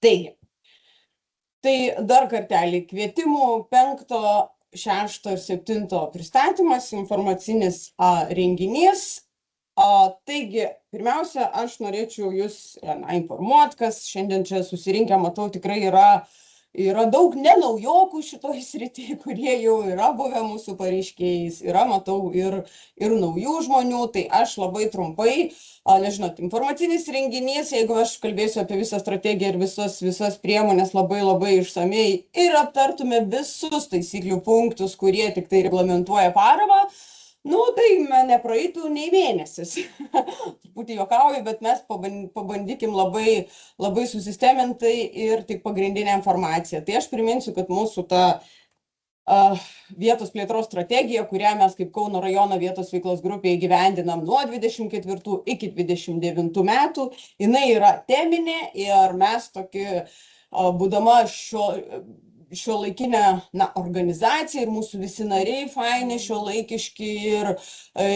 Taigi, tai dar kartelį kvietimų 5, 6 ir 7 pristatymas, informacinis renginys. Taigi, pirmiausia, aš norėčiau jūs informuoti, kas šiandien čia susirinkę, matau, tikrai yra daug nenaujokų šitoj srity, kurie jau yra buvę mūsų pareiškėjais, matau, ir naujų žmonių, tai aš labai trumpai, nežinot, informacinis renginys, jeigu aš kalbėsiu apie visą strategiją ir visas priemonės labai išsamei ir aptartume visus taisyklių punktus, kurie tik tai reglamentuoja paramą, tai nepraeitų nei mėnesis. Truputį juokauju, bet mes pabandykim labai susistemintai ir tik pagrindinę informaciją. Tai aš priminsiu, kad mūsų ta vietos plėtros strategija, kurią mes kaip Kauno rajono vietos veiklos grupė įgyvendinam nuo 24 iki 29 metų, jinai yra teminė ir mes būdama šiuolaikinė organizacija ir mūsų visi nariai faini, šiuolaikiški ir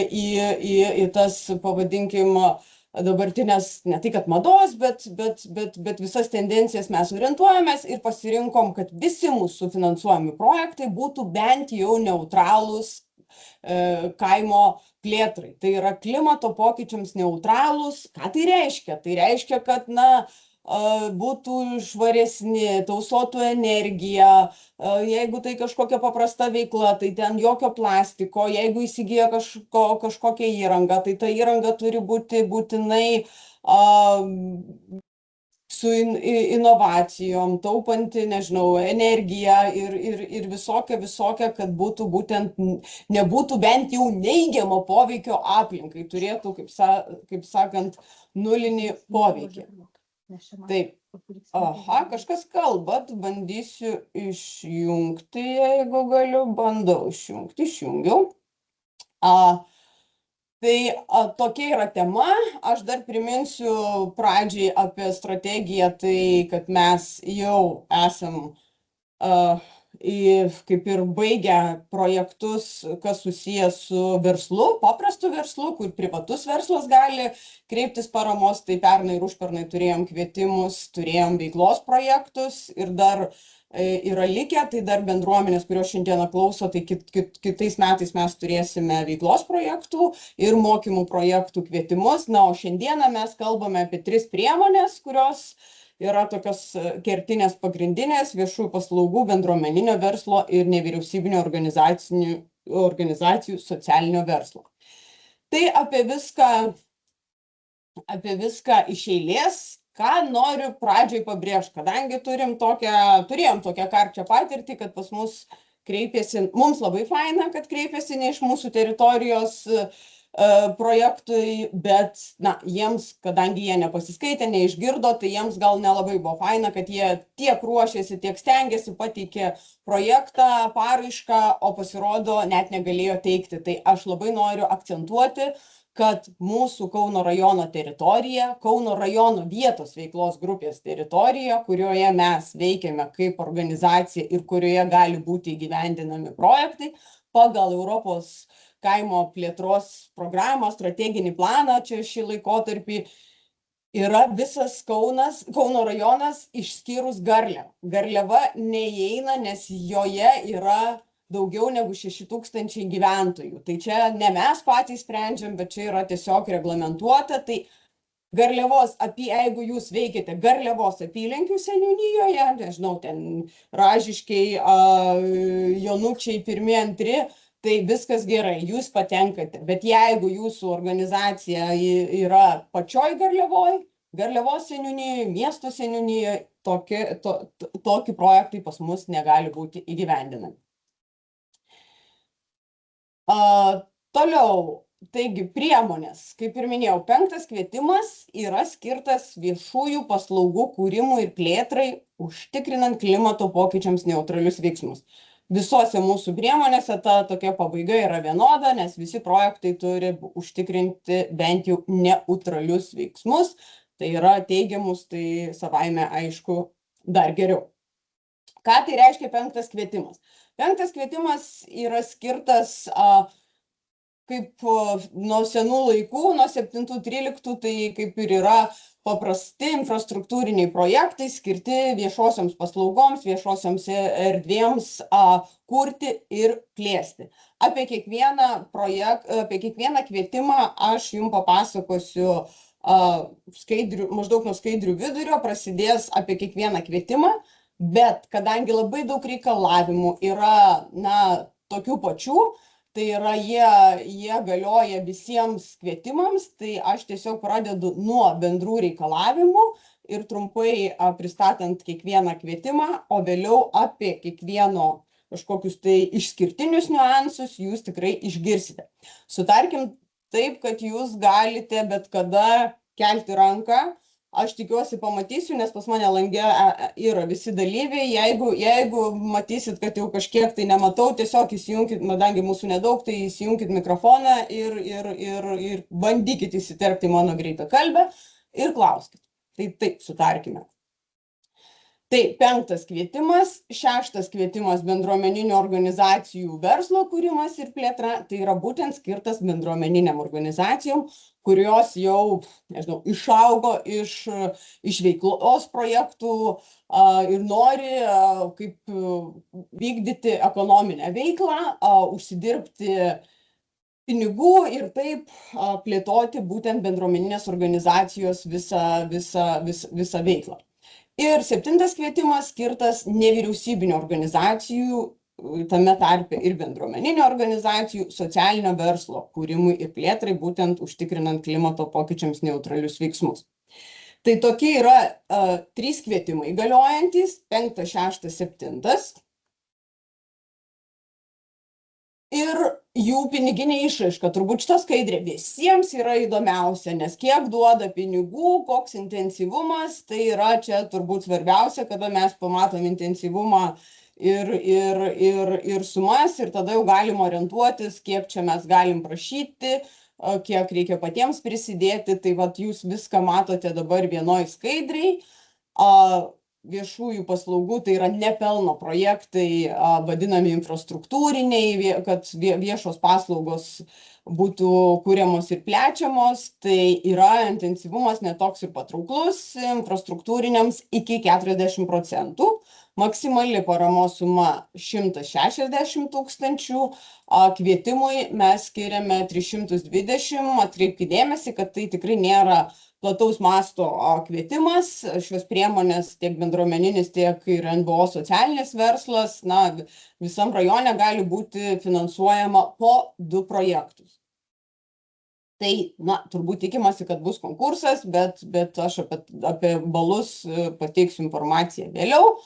į tas, pavadinkim, dabartinės, ne tai kad mados, bet visas tendencijas mes orientuojamės ir pasirinkom, kad visi mūsų finansuojami projektai būtų bent jau neutralūs kaimo plėtrai. Tai yra klimato pokyčiams neutralūs. Ką tai reiškia? Tai reiškia, kad būtų švaresni, tausotų energiją, jeigu tai kažkokia paprasta veikla, tai ten jokio plastiko, jeigu įsigyja kažkokią įrangą, tai ta įranga turi būti būtinai su inovacijom, taupanti, nežinau, energiją ir visokia, kad būtų būtent, nebūtų bent jau neigiamo poveikio aplinkai, turėtų, kaip sakant, nulinį poveikį. Taip. Aha, kažkas kalbat, bandysiu išjungti, jeigu galiu, bandau išjungti, išjungiau. Tai tokia yra tema. Aš dar priminsiu pradžiai apie strategiją, tai kad mes jau esam kaip ir baigę projektus, kas susijęs su verslu, paprastu verslu, kur privatus verslas gali kreiptis paramos, tai pernai ir užpernai turėjom kvietimus, turėjom veiklos projektus ir dar yra likę, tai dar bendruomenės, kurios šiandieną klauso, tai kitais metais mes turėsime veiklos projektų ir mokymų projektų kvietimus. O šiandieną mes kalbame apie 3 priemonės, kurios yra tokios kertinės pagrindinės viešųjų paslaugų, bendruomeninio verslo ir nevyriausybinio organizacijų socialinio verslo. Tai apie viską iš eilės, ką noriu pradžioj pabrėžti, kadangi turėjom tokią karčią patirtį, kad pas mus kreipėsi, mums labai faina, kad kreipėsi ne iš mūsų teritorijos projektui, bet jiems, kadangi jie nepasiskaitė, neišgirdo, tai jiems gal nelabai buvo faina, kad jie tiek ruošėsi, tiek stengiasi, pateikė projektą, paraišką, o pasirodo net negalėjo teikti. Tai aš labai noriu akcentuoti, kad mūsų Kauno rajono teritorija, Kauno rajono vietos veiklos grupės teritorija, kurioje mes veikiame kaip organizacija ir kurioje gali būti įgyvendinami projektai pagal Europos kaimo plėtros programą, strateginį planą, čia šį laikotarpį, yra visas Kauno rajonas išskyrus Garliavą. Garliava neįeina, nes joje yra daugiau negu 6 000 gyventojų. Tai čia ne mes patys sprendžiam, bet čia yra tiesiog reglamentuota. Tai Garliavos, jeigu jūs veikite Garliavos apylinkių seniūnijoje, nežinau, ten Ražiškiai, Jonučiai, 1, 2, tai viskas gerai, jūs patenkate. Bet jeigu jūsų organizacija yra pačioj Garliavos seniūnijoje, miesto seniūnijoje, tokie projektai pas mus negali būti įgyvendinami. Toliau, taigi priemonės, kaip ir minėjau, 5 kvietimas yra skirtas viešųjų paslaugų kūrimui ir plėtrai, užtikrinant klimato pokyčiams neutralius veiksmus. Visose mūsų priemonėse tokia pabaiga yra vienoda, nes visi projektai turi užtikrinti bent jau neutralius veiksmus, tai yra teigiamus, tai savaime aišku dar geriau. Ką tai reiškia 5 kvietimas? 5 kvietimas yra skirtas kaip nuo senų laikų, nuo 7-13, tai kaip ir yra paprasti infrastruktūriniai projektai skirti viešosioms paslaugoms, viešosioms erdvėms kurti ir plėsti. Apie kiekvieną kvietimą aš jums papasakosiu maždaug nuo skaidrių vidurio, prasidės apie kiekvieną kvietimą, bet kadangi labai daug reikalavimų yra, tokių pačių, tai yra jie galioja visiems kvietimams, tai aš tiesiog pradedu nuo bendrų reikalavimų ir trumpai pristatant kiekvieną kvietimą, o vėliau apie kiekvieno kažkokius tai išskirtinius niuansus jūs tikrai išgirsite. Sutarkim taip, kad jūs galite bet kada kelti ranką. Aš tikiuosi pamatysiu, nes pas mane lange yra visi dalyviai. Jeigu matysit, kad jau kažkiek tai nematau, tiesiog įsijunkit, kadangi mūsų nedaug, tai įsijunkit mikrofoną ir bandykit įsiterpti mano greitą kalbę ir klauskit. Tai taip, sutarkime. Tai 5. kvietimas, 6. kvietimas bendruomeninių organizacijų verslo kūrimas ir plėtra, tai yra būtent skirtas bendruomeniniam organizacijom, kurios jau, išaugo iš veiklos projektų ir nori kaip vykdyti ekonominę veiklą, užsidirbti pinigų ir taip plėtoti būtent bendruomeninės organizacijos visą veiklą. Ir 7. kvietimas skirtas nevyriausybinio organizacijų, tame tarpe ir bendruomeninių organizacijų, socialinio verslo kūrimui ir plėtrai, būtent užtikrinant klimato pokyčiams neutralius veiksmus. Tai tokie yra 3 kvietimai galiojantys, 5., 6., 7. Ir jų piniginė išraiška, turbūt šita skaidrė visiems yra įdomiausia, nes kiek duoda pinigų, koks intensyvumas, tai yra čia turbūt svarbiausia, kada mes pamatom intensyvumą ir sumas, ir tada jau galim orientuotis, kiek čia mes galim prašyti, kiek reikia patiems prisidėti, tai vat jūs viską matote dabar vienoj skaidriai. Viešųjų paslaugų, tai yra nepelno projektai, vadinami infrastruktūriniai, kad viešos paslaugos būtų kūriamos ir plečiamos, tai yra intensyvumas netoks ir patrauklus infrastruktūriniams iki 40%, maksimali paramos suma 160 000, kvietimui mes skiriame 320, atkreipkite dėmesį, kad tai tikrai nėra plataus masto kvietimas, šios priemonės tiek bendruomeninis, tiek ir NVO socialinis verslas, visam rajone gali būti finansuojama po 2 projektus. Tai, turbūt tikimasi, kad bus konkursas, bet aš apie balus pateiksiu informaciją vėliau.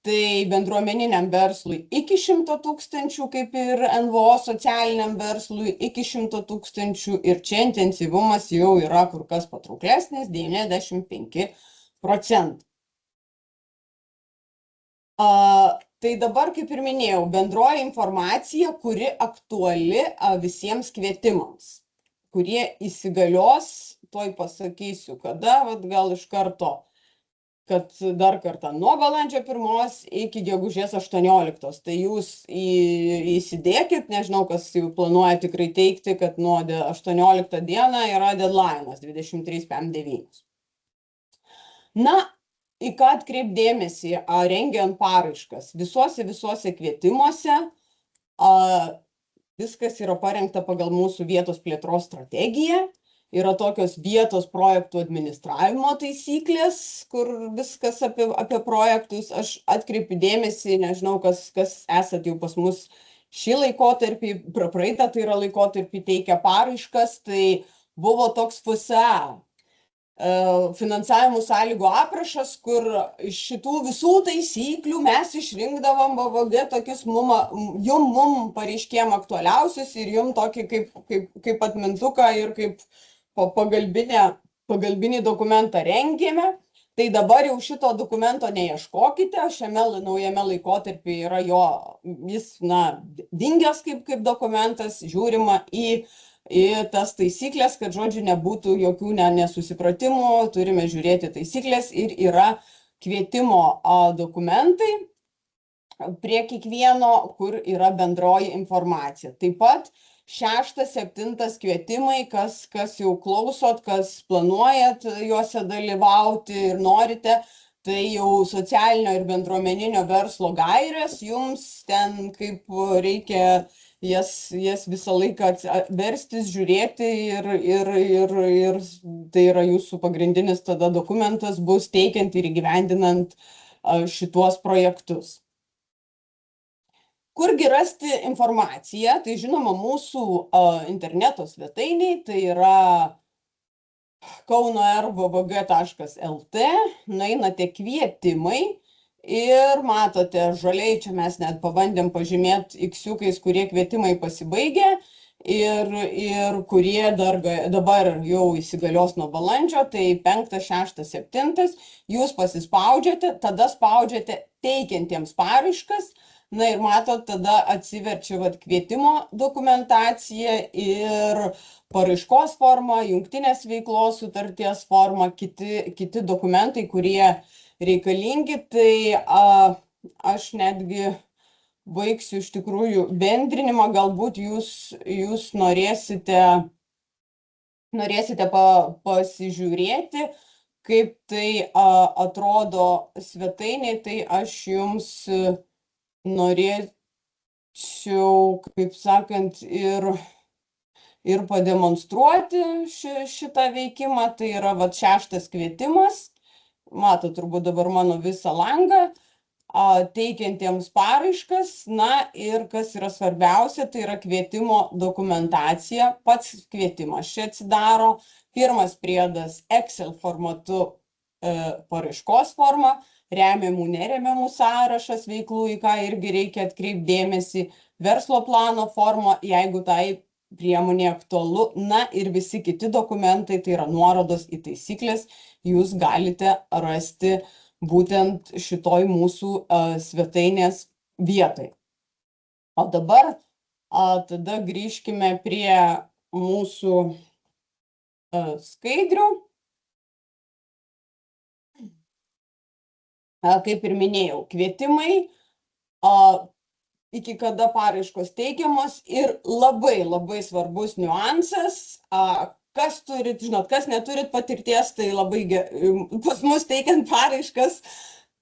Tai bendruomeniniam verslui iki 100 000, kaip ir NVO socialiniam verslui iki 100 000, ir čia intensyvumas jau yra kur kas patrauklesnis, 95%. Tai dabar, kaip ir minėjau, bendroji informacija, kuri aktuali visiems kvietimams, kurie įsigalios, tuoj pasakysiu, kada, gal iš karto, kad dar kartą nuo balandžio 1 iki gegužės 18. Tai jūs įsidėkit, nežinau, kas jau planuoja tikrai teikti, kad nuo 18 dieną yra deadline'as 23:09. Į ką atkreipdėmėsi, rengiant paraiškas, visuose kvietimuose viskas yra parengta pagal mūsų vietos plėtros strategiją. Yra tokios vietos projektų administravimo taisyklės, kur viskas apie projektus. Aš atkreipiu dėmesį, nežinau, kas esat jau pas mus šį laikotarpį, praeitą tai yra laikotarpį teikia paraiškas, tai buvo toks FSA finansavimo sąlygų aprašas, kur iš šitų visų taisyklių mes išrinkdavom BVG tokius mum pareiškėjom aktualiausius ir jum tokį kaip atmintuką ir kaip pagalbinį dokumentą rengėme. Tai dabar jau šito dokumento neieškokite, šiame naujame laikotarpyje yra jis dingęs kaip dokumentas, žiūrima į tas taisyklės, kad žodžiu nebūtų jokių nesusipratimų, turime žiūrėti taisyklės ir yra kvietimo dokumentai prie kiekvieno, kur yra bendroji informacija. Taip pat 6, 7 kvietimai, kas jau klausot, kas planuojat juose dalyvauti ir norite, tai jau socialinio ir bendruomeninio verslo gairės jums ten kaip reikia jas visą laiką verstis, žiūrėti ir tai yra jūsų pagrindinis tada dokumentas bus teikiant ir įgyvendinant šituos projektus. Kurgi rasti informaciją? Tai žinoma mūsų interneto svetainiai, tai yra kauno.rvvg.lt, nueinate kvietimai ir matote žaliai, čia mes net pabandėm pažymėti iksiukais, kurie kvietimai pasibaigė ir kurie dabar jau įsigalios nuo balandžio, tai 5, 6, 7, jūs pasispaudžiate, tada spaudžiate teikiantiems paraiškas. Na ir matot, tada atsiverčia kvietimo dokumentacija ir paraiškos forma, jungtinės veiklos sutarties forma, kiti dokumentai, kurie reikalingi. Tai aš netgi baigsiu iš tikrųjų bendrinimą, galbūt jūs norėsite pasižiūrėti, kaip tai atrodo svetainė, tai aš jums norėčiau, kaip sakant, ir pademonstruoti šitą veikimą. Tai yra 6 kvietimas, matot turbūt dabar mano visą langą, teikiantiems paraiškas. Na ir kas yra svarbiausia, tai yra kvietimo dokumentacija, pats kvietimas čia atsidaro, pirmas priedas Excel formatu paraiškos forma, remiamų, neremiamų sąrašas veiklų, į ką irgi reikia atkreipti dėmesį, verslo plano forma, jeigu tai priemonė aktualu, na ir visi kiti dokumentai, tai yra nuorodos į taisyklės, jūs galite rasti būtent šitoj mūsų svetainės vietoj. O dabar tada grįžkime prie mūsų skaidrių. Kaip ir minėjau, kvietimai, iki kada paraiškos teikiamos ir labai svarbus niuansas, kas turit, žinot, kas neturit patirties, tai labai pas mus teikiant paraiškas,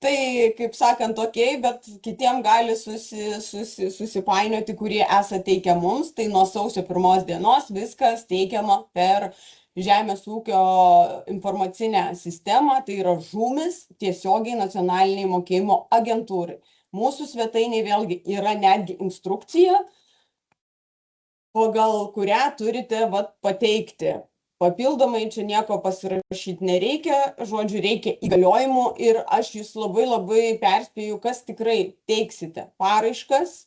tai kaip sakant, okei, bet kitiem gali susipainioti, kurie esate teikę mums, tai nuo sausio 1 dienos viskas teikiama per Žemės ūkio informacinę sistemą, tai yra žūmis, tiesiogiai nacionaliniai mokėjimo agentūrai. Mūsų svetainė vėlgi yra netgi instrukcija, pagal kurią turite pateikti. Papildomai čia nieko pasirašyti nereikia, žodžiu, reikia įgaliojimų ir aš jūs labai perspėju, kas tikrai teiksite paraiškas,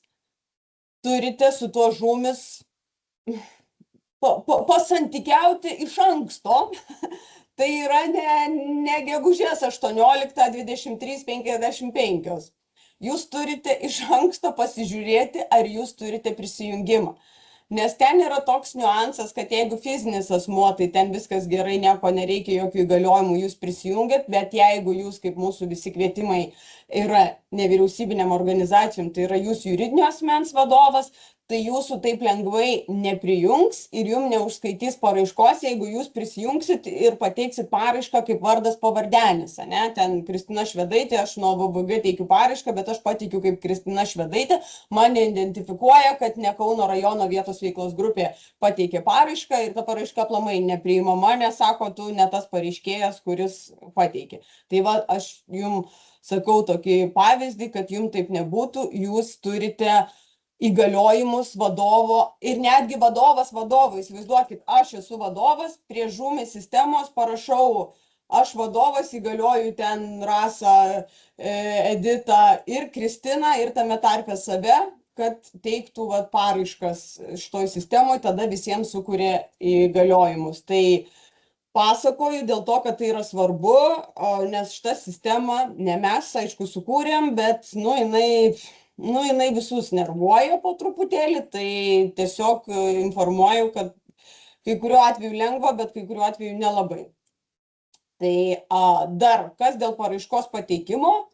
turite su tuo žūmis pasantykiauti iš anksto, tai yra ne gegužės 18, 23, 55. Jūs turite iš anksto pasižiūrėti, ar jūs turite prisijungimą. Nes ten yra toks niuansas, kad jeigu fizinis asmuo, tai ten viskas gerai, nieko nereikia, jokių įgaliojimų, jūs prisijungiat, bet jeigu jūs, kaip mūsų visi kvietimai, yra nevyriausybinėm organizacijom, tai yra jūsų juridinio asmens vadovas, tai jūsų taip lengvai neprijungs ir jums neužskaitys paraiškos, jeigu jūs prisijungsit ir pateiksit paraišką kaip vardas pavardenis, ne? Ten Kristina Švedaitė, aš nuo VBG teikiu paraišką, bet aš pateikiu kaip Kristina Švedaitė, mane identifikuoja, kad ne Kauno rajono vietos veiklos grupė pateikė paraišką ir ta paraiška aplamai nepriimama, nes sako, tu ne tas pareiškėjas, kuris pateikė. Tai aš jums sakau tokį pavyzdį, kad jums taip nebūtų, jūs turite įgaliojimus vadovo ir netgi vadovas vadovui. Įsivaizduokit, aš esu vadovas, prie žūmis sistemos parašau, aš vadovas įgalioju ten Rasą, Editą ir Kristiną ir tame tarpe save, kad teiktų paraiškas šitoj sistemoje, tada visiems sukuria įgaliojimus. Tai pasakoju dėl to, kad tai yra svarbu, nes šitą sistemą ne mes, aišku, sukūrėm, bet jinai visus nervuoja po truputėlį, tai tiesiog informuoju, kad kai kuriuo atveju lengva, bet kai kuriuo atveju nelabai. Tai dar kas dėl paraiškos pateikimo,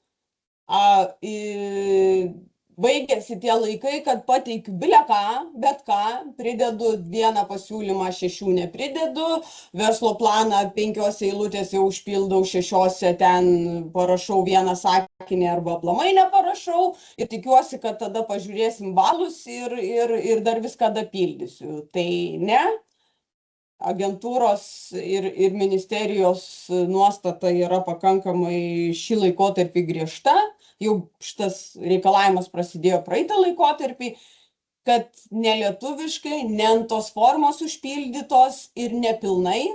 baigėsi tie laikai, kad pateikiu bile ką, bet ką, pridedu vieną pasiūlymą, 6 nepridedu, verslo planą 5 eilutėse užpildau, 6 ten parašau vieną sakinį arba aplamai neparašau ir tikiuosi, kad tada pažiūrėsim balus ir dar viską dapildysiu. Tai ne. Agentūros ir ministerijos nuostata yra pakankamai šį laikotarpį griežta. Jau šitas reikalavimas prasidėjo praeitą laikotarpį, kad nelietuviškai, ne ant tos formos užpildytos ir nepilnai,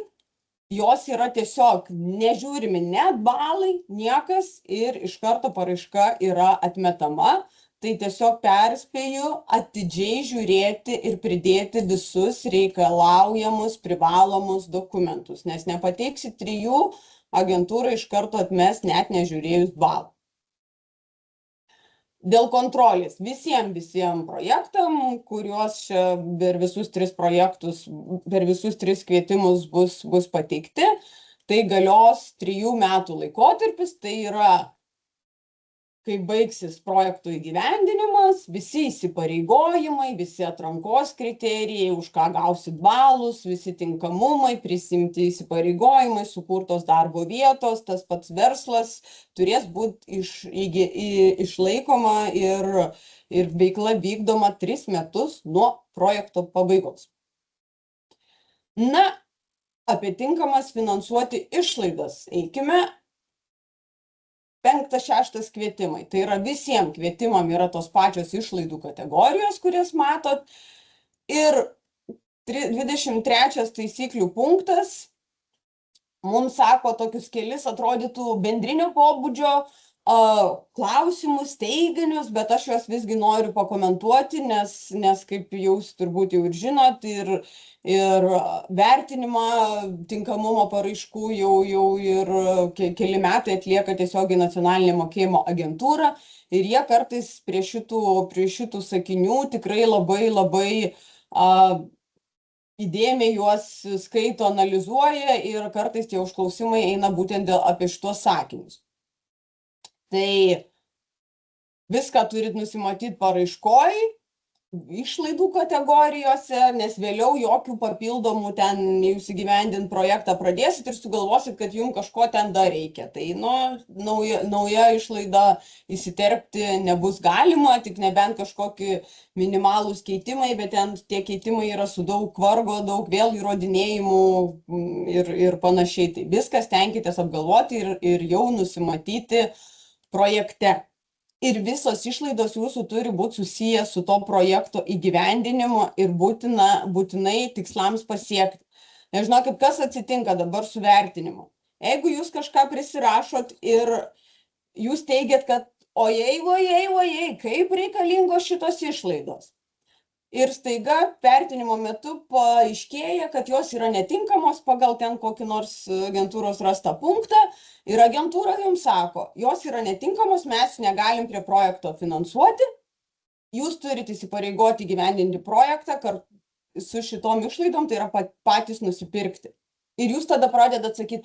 jos yra tiesiog nežiūrimi net balai, niekas ir iš karto paraiška yra atmetama. Tai tiesiog perspėju atidžiai žiūrėti ir pridėti visus reikalaujamus privalomus dokumentus, nes nepateiksi 3, agentūra iš karto atmes net nežiūrėjus balų. Dėl kontrolės visiems projektam, kuriuos per visus 3 projektus, per visus 3 kvietimus bus pateikti, tai galios 3 metų laikotarpis, tai yra kai baigsis projektų įgyvendinimas, visi įsipareigojimai, visi atrankos kriterijai, už ką gausit balus, visi tinkamumai, prisimti įsipareigojimai, sukurtos darbo vietos, tas pats verslas turės būti išlaikoma ir veikla vykdoma 3 metus nuo projekto pabaigos. Na, apie tinkamas finansuoti išlaidas eikime. 5, 6 kvietimai. Tai yra visiems kvietimam yra tos pačios išlaidų kategorijos, kurias matot. Ir 23 taisyklių punktas mums sako tokius kelis atrodytų bendrinio pobūdžio klausimus, teiginius, bet aš juos visgi noriu pakomentuoti, nes kaip jūs turbūt jau ir žinot, ir vertinimą tinkamumo paraiškų jau ir keli metai atlieka tiesiogiai nacionalinė mokėjimo agentūra ir jie kartais prie šitų sakinių tikrai labai įdėmiai juos skaito, analizuoja ir kartais tie užklausimai eina būtent apie šitos sakinius. Tai viską turit nusimatyti paraiškoj, išlaidų kategorijose, nes vėliau jokių papildomų ten jūs įgyvendint projektą pradėsit ir sugalvosit, kad jums kažko ten dar reikia. Tai nauja išlaida įsiterpti nebus galima, tik nebent kažkokie minimalūs keitimai, bet ten tie keitimai yra su daug vargo, daug vėl įrodinėjimų ir panašiai. Tai viskas tenkitės apgalvoti ir jau nusimatyti projekte. Ir visos išlaidos jūsų turi būti susiję su to projekto įgyvendinimu ir būtinai tikslams pasiekti. Nežinokit, kas atsitinka dabar su vertinimu. Jeigu jūs kažką prisirašot ir jūs teigiat, kad ojei, kaip reikalingos šitos išlaidos. Ir staiga vertinimo metu paaiškėja, kad jos yra netinkamos pagal ten kokį nors agentūros rastą punktą ir agentūra jums sako, jos yra netinkamos, mes negalim prie projekto finansuoti, jūs turite įsipareigoti įgyvendinti projektą su šitom išlaidom, tai yra patys nusipirkti. Ir jūs tada pradedat sakyti,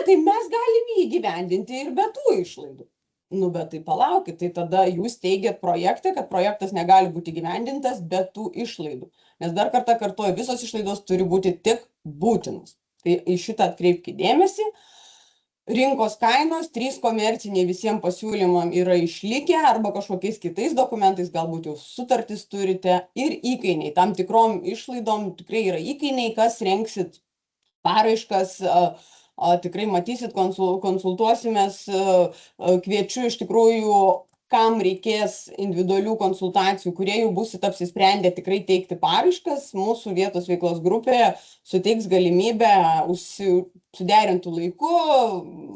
tai mes galim įgyvendinti ir be tų išlaidų. Nu, bet tai palaukit, tai tada jūs teigiat projekte, kad projektas negali būti įgyvendintas be tų išlaidų. Nes dar kartą kartuoju, visos išlaidos turi būti tik būtinos. Tai į šitą atkreipkite dėmesį. Rinkos kainos, 3 komerciniai visiems pasiūlymam yra išlikę arba kažkokiais kitais dokumentais, galbūt jau sutartis turite. Ir įkainiai, tam tikrom išlaidom tikrai yra įkainiai, kas renksit paraiškas, tikrai matysit, konsultuosimės, kviečiu iš tikrųjų, kam reikės individualių konsultacijų, kurie jau būsit apsisprendę tikrai teikti paraiškas, mūsų vietos veiklos grupė suteiks galimybę suderintų laiku,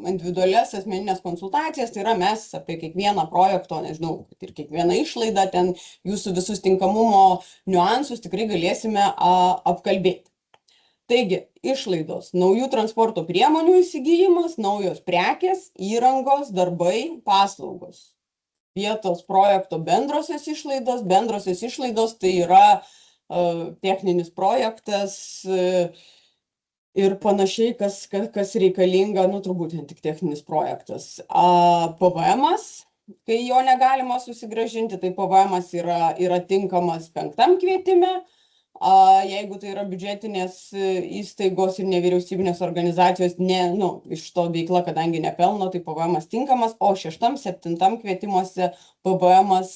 individualias asmeninės konsultacijas, tai yra mes apie kiekvieną projekto, nežinau, ir kiekvieną išlaidą, ten jūsų visus tinkamumo niuansus tikrai galėsime apkalbėti. Taigi, išlaidos, naujų transporto priemonių įsigijimas, naujos prekės, įrangos, darbai, paslaugos. Vietos projekto bendrosios išlaidos tai yra techninis projektas ir panašiai, kas reikalinga, turbūt ne tik techninis projektas. PVM-as, kai jo negalima susigrąžinti, tai PVM-as yra tinkamas 5 kvietime. Jeigu tai yra biudžetinės įstaigos ir nevyriausybinės organizacijos, iš to veikla, kadangi nepelno, tai PVM-as tinkamas, o 6, 7 kvietimuose PVM-as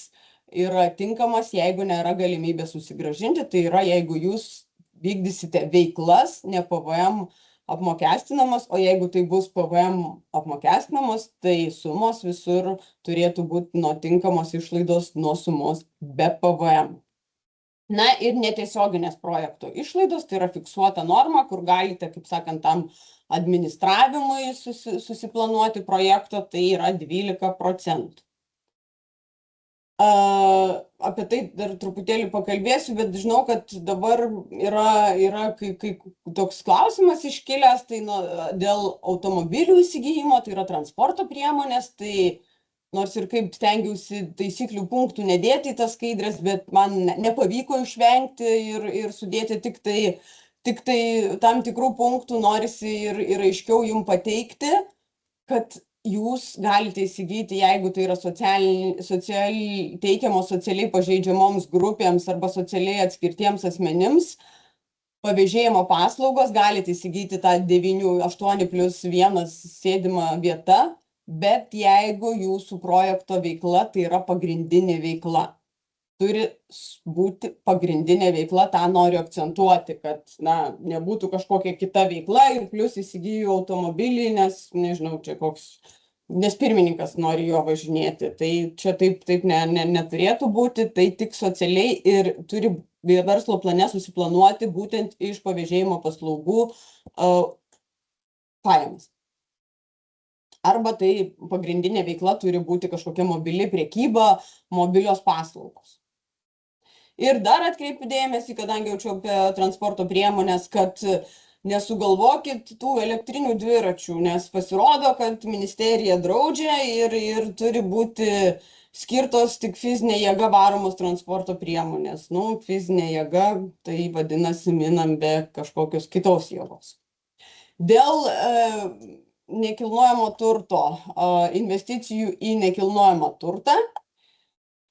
yra tinkamas, jeigu nėra galimybė susigrąžinti, tai yra, jeigu jūs vykdysite veiklas, ne PVM apmokestinamas, o jeigu tai bus PVM apmokestinamos, tai sumos visur turėtų būti nuo tinkamos išlaidos nuo sumos be PVM. Na ir netiesioginės projekto išlaidos, tai yra fiksuota norma, kur galite, kaip sakant, tam administravimui susiplanuoti projekto, tai yra 12%. Apie tai dar truputėlį pakalbėsiu, bet žinau, kad dabar yra kai toks klausimas iškilęs, tai dėl automobilių įsigijimo, tai yra transporto priemonės, tai nors ir kaip stengiausi taisyklių punktų nedėti į tas skaidres, bet man nepavyko išvengti ir sudėti tik tai tam tikrų punktų norisi ir aiškiau jums pateikti, kad jūs galite įsigyti, jeigu tai yra teikiamos socialiai pažeidžiamoms grupėms arba socialiai atskirtiems asmenims, pavėžėjimo paslaugos, galite įsigyti tą 8+1 sėdimą vietą, bet jeigu jūsų projekto veikla tai yra pagrindinė veikla. Turi būti pagrindinė veikla, tą noriu akcentuoti, kad nebūtų kažkokia kita veikla ir plus įsigiju automobilį, nes pirmininkas nori jo važinėti. Tai čia taip neturėtų būti, tai tik socialiai ir turi verslo plane susiplanuoti būtent iš pavėžėjimo paslaugų pajamas. Arba tai pagrindinė veikla turi būti kažkokia mobili prekyba, mobilios paslaugos. Ir dar atkreipiu dėmesį, kadangi jaučiu apie transporto priemonės, kad nesugalvokit tų elektrinių dviračių, nes pasirodo, kad ministerija draudžia ir turi būti skirtos tik fizinė jėga varomos transporto priemonės. Fizinė jėga, tai vadinasi, minam be kažkokios kitos jėgos. Dėl nekilnojamo turto, investicijų į nekilnojamą turtą,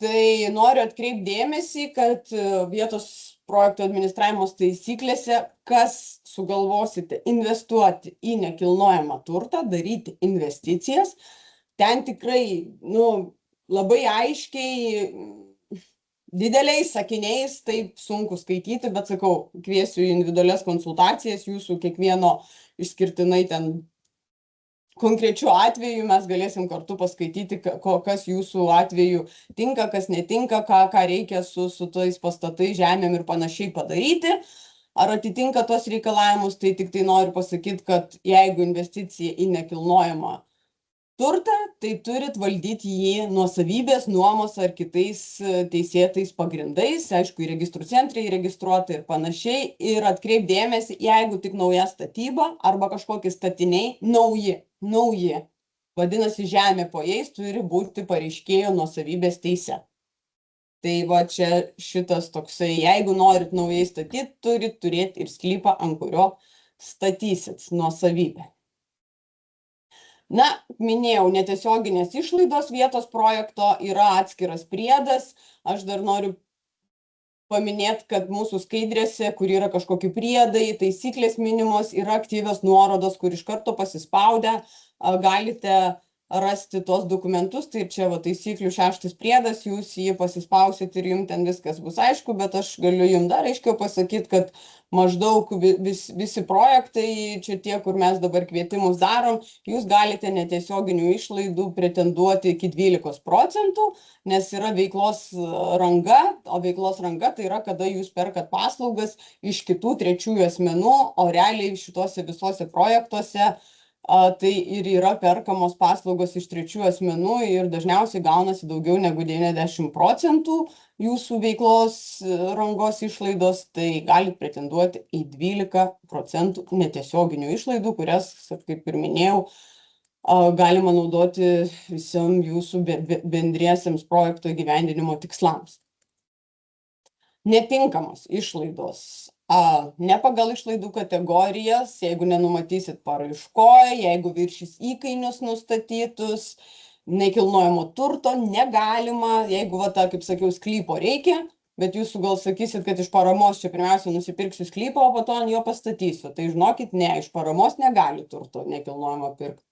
tai noriu atkreipti dėmesį, kad vietos projektų administravimo taisyklėse, kas sugalvosite investuoti į nekilnojamą turtą, daryti investicijas, ten tikrai labai aiškiai, dideliais sakiniais, taip sunku skaityti, bet sakau, kviesiu į individualias konsultacijas, jūsų kiekvieno išskirtinai ten konkrečiu atveju mes galėsim kartu paskaityti, kas jūsų atveju tinka, kas netinka, ką reikia su tais pastatais, žemėm ir panašiai padaryti. Ar atitinka tos reikalavimus, tai tik tai noriu pasakyti, kad jeigu investicija į nekilnojamą turtą, tai turit valdyti jį nuosavybės, nuomos ar kitais teisėtais pagrindais, aišku, į registrų centrą įregistruoti ir panašiai. Ir atkreip dėmesį, jeigu tik nauja statyba arba kažkokie statiniai nauji, vadinasi, žemė po jais turi būti pareiškėjo nuosavybės teise. Tai va čia šitas toksai, jeigu norit naujai statyti, turit turėti ir sklypą, ant kurio statysit nuosavybę. Minėjau, netiesioginės išlaidos vietos projekto yra atskiras priedas. Aš dar noriu paminėti, kad mūsų skaidrėse, kur yra kažkokie priedai, taisyklės minimos, yra aktyvios nuorodos, kur iš karto pasispaudę galite rasti tos dokumentus. Tai čia taisyklių 6 priedas, jūs jį pasispausit ir jums ten viskas bus aišku, bet aš galiu jums dar aiškiau pasakyti, kad maždaug visi projektai, čia tie, kur mes dabar kvietimus darom, jūs galite netiesioginių išlaidų pretenduoti iki 12%, nes yra veiklos ranga, o veiklos ranga tai yra, kada jūs perkat paslaugas iš kitų trečiųjų asmenų, o realiai šitose visose projektuose tai ir yra perkamos paslaugos iš trečiųjų asmenų ir dažniausiai gaunasi daugiau negu 90% jūsų veiklos rangos išlaidos, tai galite pretenduoti į 12% netiesioginių išlaidų, kurias, kaip ir minėjau, galima naudoti visiems jūsų bendriesiems projekto įgyvendinimo tikslams. Netinkamos išlaidos. Ne pagal išlaidų kategorijas, jeigu nenumatysit paraiškoje, jeigu viršys įkainius nustatytus, nekilnojamo turto negalima, jeigu va tą, kaip sakiau, sklypo reikia, bet jūs gal sakysit, kad iš paramos čia pirmiausia nusipirksiu sklypą, o po to ant jo pastatysiu. Tai žinokit, ne, iš paramos negali turto nekilnojamo pirkti.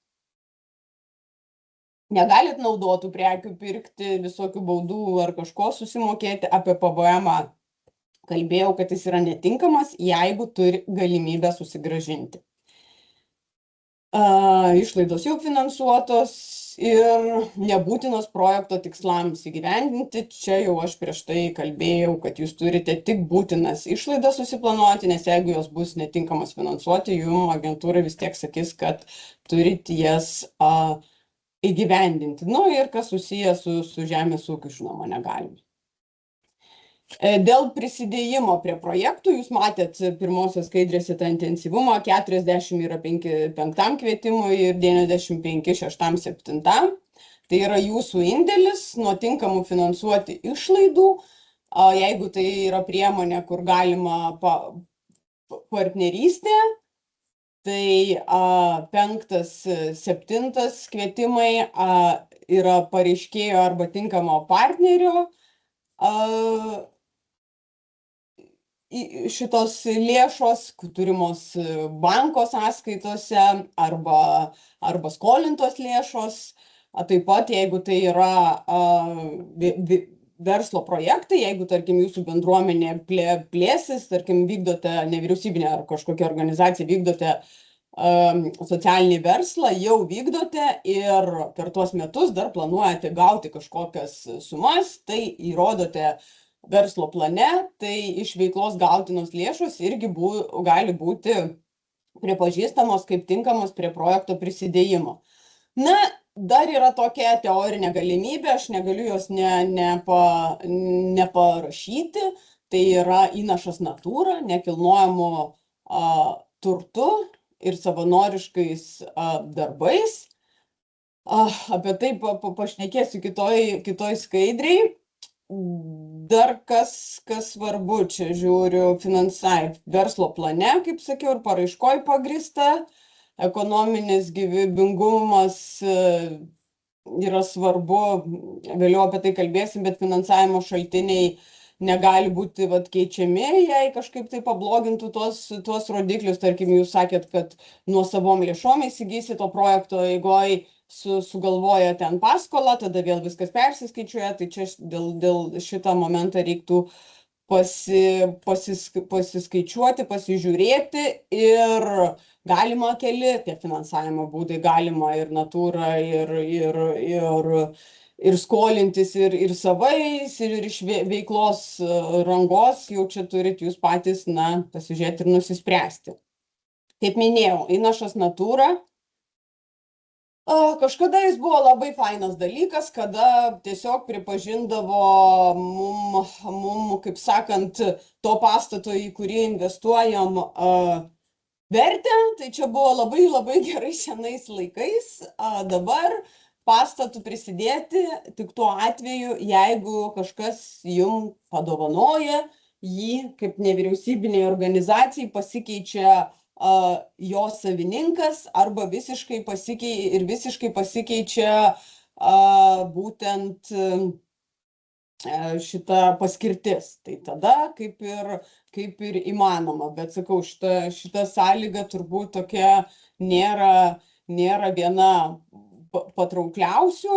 Negalit naudotų prekių pirkti, visokių baudų ar kažko susimokėti. Apie PVM kalbėjau, kad jis yra netinkamas, jeigu turi galimybę susigrąžinti. Išlaidos jau finansuotos ir nebūtinos projekto tikslams įgyvendinti. Čia jau aš prieš tai kalbėjau, kad jūs turite tik būtinas išlaidas susiplanuoti, nes jeigu jos bus netinkamas finansuoti, jums agentūra vis tiek sakys, kad turite jas įgyvendinti. Nu ir kas susiję su žemės ūkiu, žinoma, negalim. Dėl prisidėjimo prie projektų, jūs matėt pirmosios skaidrėse tą intensyvumą, 40 yra 5 kvietimui ir 95 6-7. Tai yra jūsų indėlis nuo tinkamų finansuoti išlaidų, jeigu tai yra priemonė, kur galima partnerystė, tai 5-7 kvietimai yra pareiškėjo arba tinkamo partnerio šitos lėšos turimos banko sąskaitose arba skolintos lėšos. Taip pat, jeigu tai yra verslo projektai, jeigu, tarkim, jūsų bendruomenė plėsis, tarkim, vykdote nevyriausybinę ar kažkokią organizaciją, vykdote socialinį verslą, jau vykdote ir per tuos metus dar planuojate gauti kažkokias sumas, tai įrodote verslo plane, tai iš veiklos gautinos lėšos irgi gali būti pripažįstamos kaip tinkamos prie projekto prisidėjimo. Na, dar yra tokia teorinė galimybė, aš negaliu jos neparašyti, tai yra įnašas natūra, nekilnojamo turtu ir savanoriškais darbais. Apie tai pašnekėsiu kitoj skaidriai. Dar kas svarbu, čia žiūriu finansavimą verslo plane, kaip sakiau, ir paraiškoj pagrįsta, ekonominis gyvybingumas yra svarbu, vėliau apie tai kalbėsim, bet finansavimo šaltiniai negali būti keičiami, jei kažkaip tai pablogintų tuos rodiklius. Tarkim, jūs sakėt, kad nuo savom lėšom įsigysit, o projekto eigoj sugalvoja ten paskolą, tada vėl viskas persiskaičiuoja, tai čia dėl šitą momentą reiktų pasiskaičiuoti, pasižiūrėti ir galima keli tie finansavimo būdai, galima ir natūra, ir skolintis, ir savais, ir iš veiklos rangos, jau čia turit jūs patys, pasižiūrėti ir nusispręsti. Kaip minėjau, įnašas natūra. Kažkada jis buvo labai fainas dalykas, kada tiesiog pripažindavo mum, kaip sakant, to pastato, į kurį investuojam vertę. Tai čia buvo labai, labai gerai senais laikais. Dabar pastatų prisidėti tik tuo atveju, jeigu kažkas jum padovanoja jį, kaip nevyriausybinė organizacija pasikeičia jo savininkas arba visiškai pasikeičia būtent šita paskirtis. Tai tada kaip ir įmanoma, bet sakau, šita sąlyga turbūt tokia nėra viena patraukliausių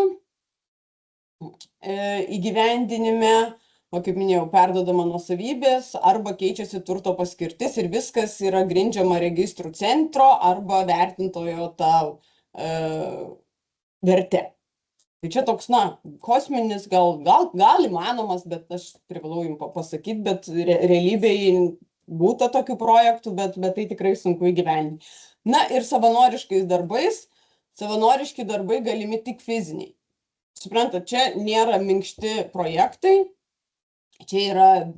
įgyvendinime. O kaip minėjau, perduodama nuosavybės arba keičiasi turto paskirtis ir viskas yra grindžiama registrų centro arba vertintojo verte. Tai čia toks, kosminis, gal įmanomas, bet aš privalau jums pasakyti, bet realybėje būta tokių projektų, bet tai tikrai sunku įgyvendinti. Na ir savanoriškais darbais, savanoriški darbai galimi tik fiziniai. Suprantat, čia nėra minkšti projektai. Čia yra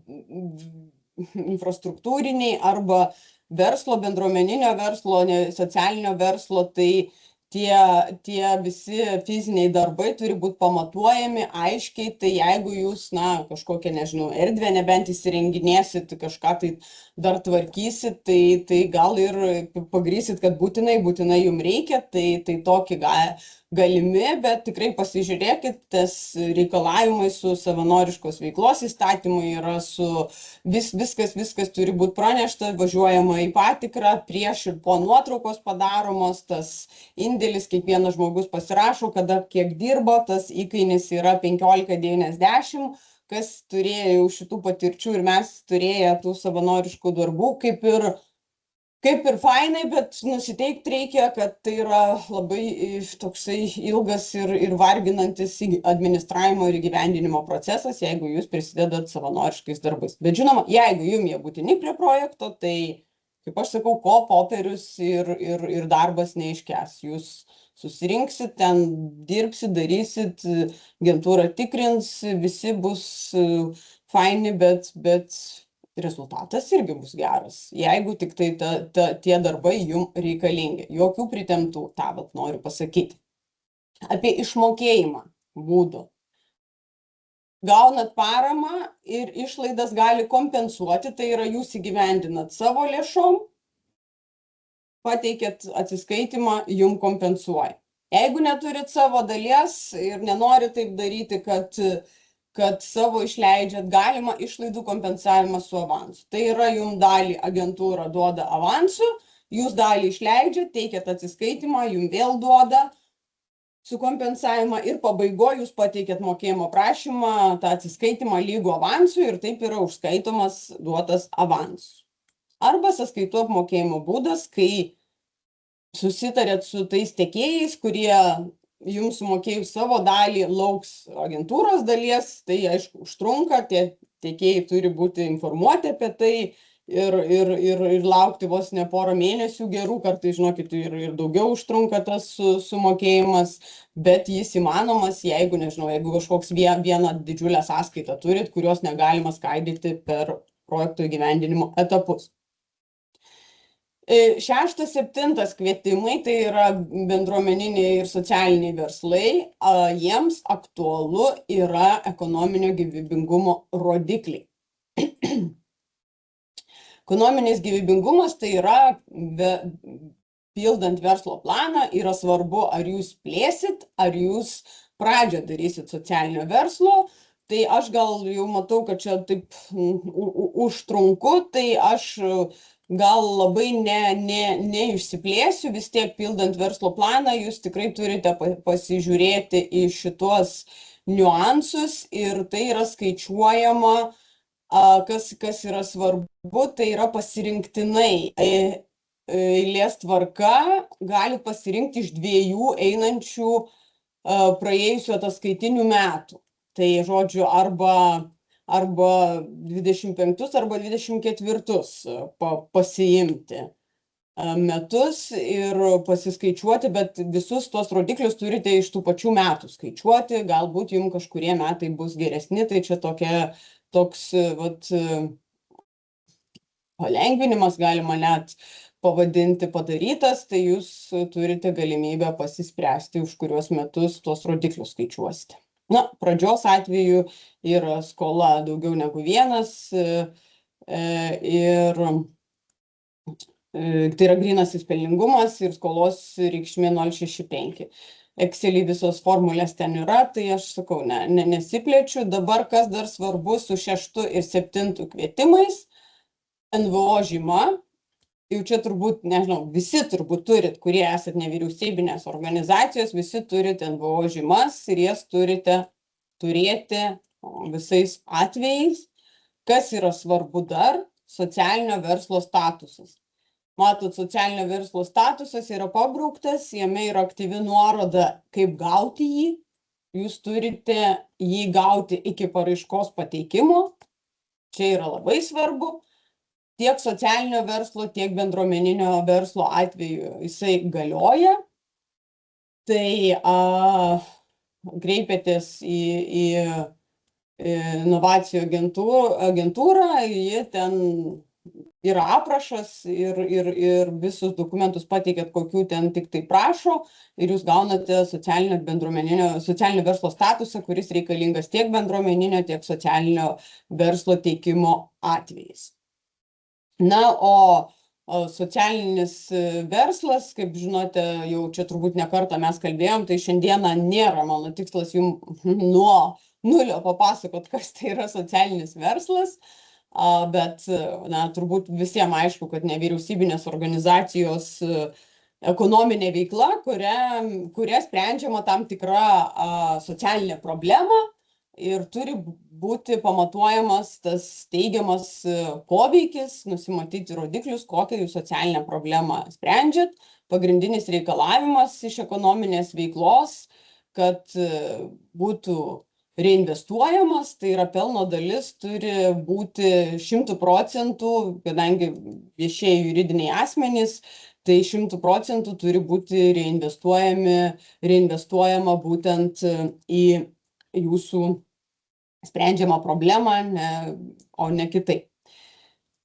infrastruktūriniai arba verslo, bendruomeninio verslo, socialinio verslo, tai tie visi fiziniai darbai turi būti pamatuojami aiškiai, tai jeigu jūs, kažkokią, nežinau, erdvę nebent įsirenginėsit, kažką tai dar tvarkysit, tai gal ir pagrysit, kad būtinai jums reikia, tai tokį galimi, bet tikrai pasižiūrėkit, tas reikalavimai su savanoriškos veiklos įstatymu yra viskas turi būti pranešta, važiuojama į patikrą, prieš ir po nuotraukos padaromos, tas indėlis, kiekvienas žmogus pasirašo, kada kiek dirbo, tas įkainis yra 15,90, kas turėjo jau šitų patirčių ir mes turėję tų savanoriškų darbų, kaip ir fainai, bet nusiteikti reikia, kad tai yra labai toksai ilgas ir varginantis administravimo ir įgyvendinimo procesas, jeigu jūs prisidedat savanoriškais darbais. Bet žinoma, jeigu jums jie būtini prie projekto, tai, kaip aš sakau, ko popierius ir darbas neiškęs. Jūs susirinksit, ten dirbsit, darysit, agentūra tikrins, visi bus faini, bet rezultatas irgi bus geras, jeigu tik tai tie darbai jums reikalingi. Jokių pritemptų, tą noriu pasakyti. Apie išmokėjimą būdų. Gaunat paramą ir išlaidas gali kompensuoti, tai yra jūs įgyvendinat savo lėšom, pateikėt atsiskaitimą, jums kompensuoja. Jeigu neturit savo dalies ir nenorit taip daryti, kad savo išleidžiat, galima išlaidų kompensavimą su avansu. Tai yra, jums dalį agentūra duoda avansu, jūs dalį išleidžiat, teikiat atsiskaitimą, jums vėl duoda su kompensavimą ir pabaigoje jūs pateikėt mokėjimo prašymą, tą atsiskaitimą lygų avansų ir taip yra užskaitomas duotas avansų. Arba sąskaitų apmokėjimo būdas, kai susitarėt su tais tiekėjais, kurie jums sumokėjus savo dalį lauks agentūros dalies, tai aišku užtrunka, tie tiekėjai turi būti informuoti apie tai ir laukti vos ne porą mėnesių gerų, kartais, žinokit, ir daugiau užtrunka tas sumokėjimas, bet jis įmanomas, jeigu, nežinau, jeigu kažkoks vieną didžiulę sąskaitą turit, kurios negalima skaidyti per projekto įgyvendinimo etapus. 6, 7 kvietimai, tai yra bendruomeniniai ir socialiniai verslai, jiems aktualu yra ekonominio gyvybingumo rodikliai. Ekonominis gyvybingumas tai yra, pildant verslo planą, yra svarbu, ar jūs plėsit, ar jūs pradžią darysit socialinio verslo. Tai aš gal jau matau, kad čia taip užtrunku, tai aš gal labai neišsiplėsiu, vis tiek pildant verslo planą, jūs tikrai turite pasižiūrėti į šitos niuansus ir tai yra skaičiuojama, kas yra svarbu, tai yra pasirinktinai. Eilės tvarka gali pasirinkti iš 2 einančių praėjusių ataskaitinių metų. Tai žodžiu, arba 25 arba 24 pasiimti metus ir pasiskaičiuoti, bet visus tuos rodiklius turite iš tų pačių metų skaičiuoti, galbūt jums kažkurie metai bus geresni, tai čia toks palengvinimas, galima net pavadinti, padarytas, tai jūs turite galimybę pasispręsti, už kuriuos metus tuos rodiklius skaičiuosite. Pradžios atveju yra skola daugiau negu 1 ir tai yra grynasis pelningumas ir skolos reikšmė 0,65. Excelį visos formulės ten yra, tai aš sakau, nesiplečiu. Dabar kas dar svarbu su 6 ir 7 kvietimais, NVO žyma. Jau čia turbūt, nežinau, visi turbūt turit, kurie esat nevyriausybinės organizacijos, visi turit NVO žymas ir jas turite turėti visais atvejais. Kas yra svarbu dar? Socialinio verslo statusas. Matot, socialinio verslo statusas yra pabrauktas, jame yra aktyvi nuoroda, kaip gauti jį. Jūs turite jį gauti iki paraiškos pateikimo. Čia yra labai svarbu. Tiek socialinio verslo, tiek bendruomeninio verslo atveju jisai galioja. Tai kreipėtės į inovacijų agentūrą, ji ten yra aprašas ir visus dokumentus pateikėt, kokių ten tik tai prašo, ir jūs gaunate socialinio verslo statusą, kuris reikalingas tiek bendruomeninio, tiek socialinio verslo teikimo atvejais. Na, o socialinis verslas, kaip žinote, jau čia turbūt ne kartą mes kalbėjom, tai šiandieną nėra mano tikslas jums nuo nulio papasakot, kas tai yra socialinis verslas, bet na, turbūt visiems aišku, kad nevyriausybinės organizacijos ekonominė veikla, kuria sprendžiama tam tikra socialinė problema ir turi būti pamatuojamas tas teigiamas poveikis, nusimatyti rodiklius, kokią jūs socialinę problemą sprendžiat. Pagrindinis reikalavimas iš ekonominės veiklos, kad būtų reinvestuojamas, tai yra pelno dalis turi būti 100%, kadangi viešieji juridiniai asmenys, tai 100% turi būti reinvestuojama būtent į jūsų sprendžiamą problemą, o ne kitaip.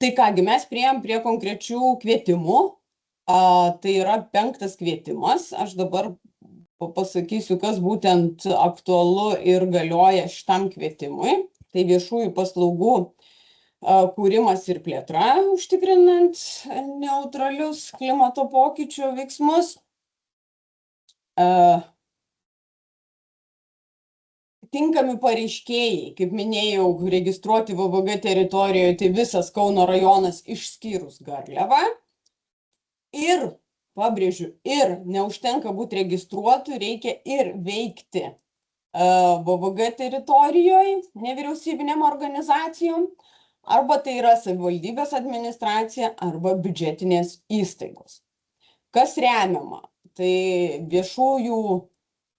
Tai kągi, mes priėjom prie konkrečių kvietimų. Tai yra 5. kvietimas. Aš dabar pasakysiu, kas būtent aktualu ir galioja šitam kvietimui. Tai viešųjų paslaugų kūrimas ir plėtra, užtikrinant neutralius klimato pokyčių veiksmus. Tinkami pareiškėjai, kaip minėjau, registruoti VVG teritorijoje, tai visas Kauno rajonas išskyrus Garliavą. Ir, pabrėžiu, ir neužtenka būti registruotų, reikia ir veikti VVG teritorijoje nevyriausybinėm organizacijom, arba tai yra savivaldybės administracija, arba biudžetinės įstaigos. Kas remiama? Tai viešųjų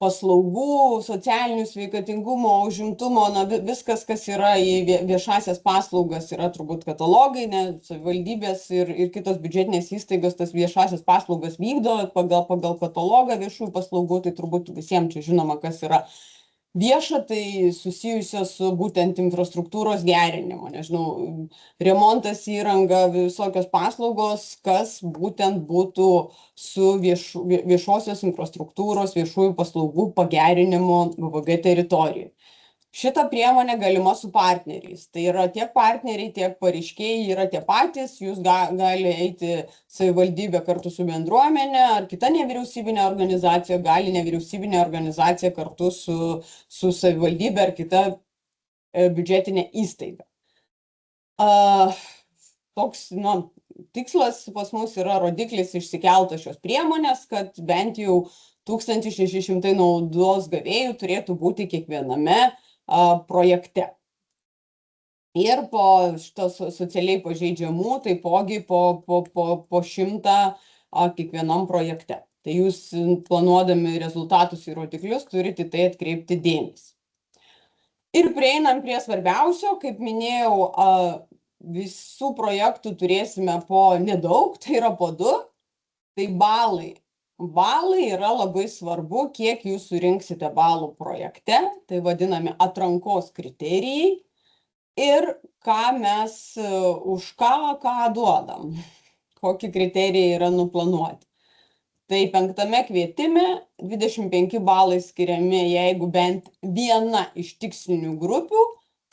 paslaugų, socialinių, sveikatingumo, užimtumo, na, viskas, kas yra į viešasias paslaugas, yra turbūt katalogai, savivaldybės ir kitos biudžetinės įstaigos tas viešasias paslaugas vykdo pagal katalogą viešųjų paslaugų, tai turbūt visiems čia žinoma, kas yra vieša, tai susijusio su būtent infrastruktūros gerinimu, nežinau, remontas, įranga, visokios paslaugos, kas būtent būtų su viešosios infrastruktūros, viešųjų paslaugų pagerinimu VVG teritorijoje. Šita priemonė galima su partneriais. Tai yra tiek partneriai, tiek pareiškėjai yra tie patys. Jūs gali eiti savivaldybė kartu su bendruomenė, ar kita nevyriausybinė organizacija, gali nevyriausybinė organizacija kartu su savivaldybė ar kita biudžetinė įstaiga. Toks tikslas pas mus yra rodiklis išsikeltas šios priemonės, kad bent jau 1600 naudos gavėjų turėtų būti kiekviename projekte. Ir po šitos socialiai pažeidžiamų, taipogi po 100 kiekvienam projekte. Tai jūs planuodami rezultatus ir rodiklius turite tai atkreipti dėmesį. Ir prieinam prie svarbiausio, kaip minėjau, visų projektų turėsime po nedaug, tai yra po 2, tai balai. Balai yra labai svarbu, kiek jūs surinksite balų projekte, tai vadinami atrankos kriterijai ir ką mes už ką duodam, kokie kriterijai yra nuplanuoti. Tai 5. kvietime 25 balai skiriami, jeigu bent viena iš tikslinių grupių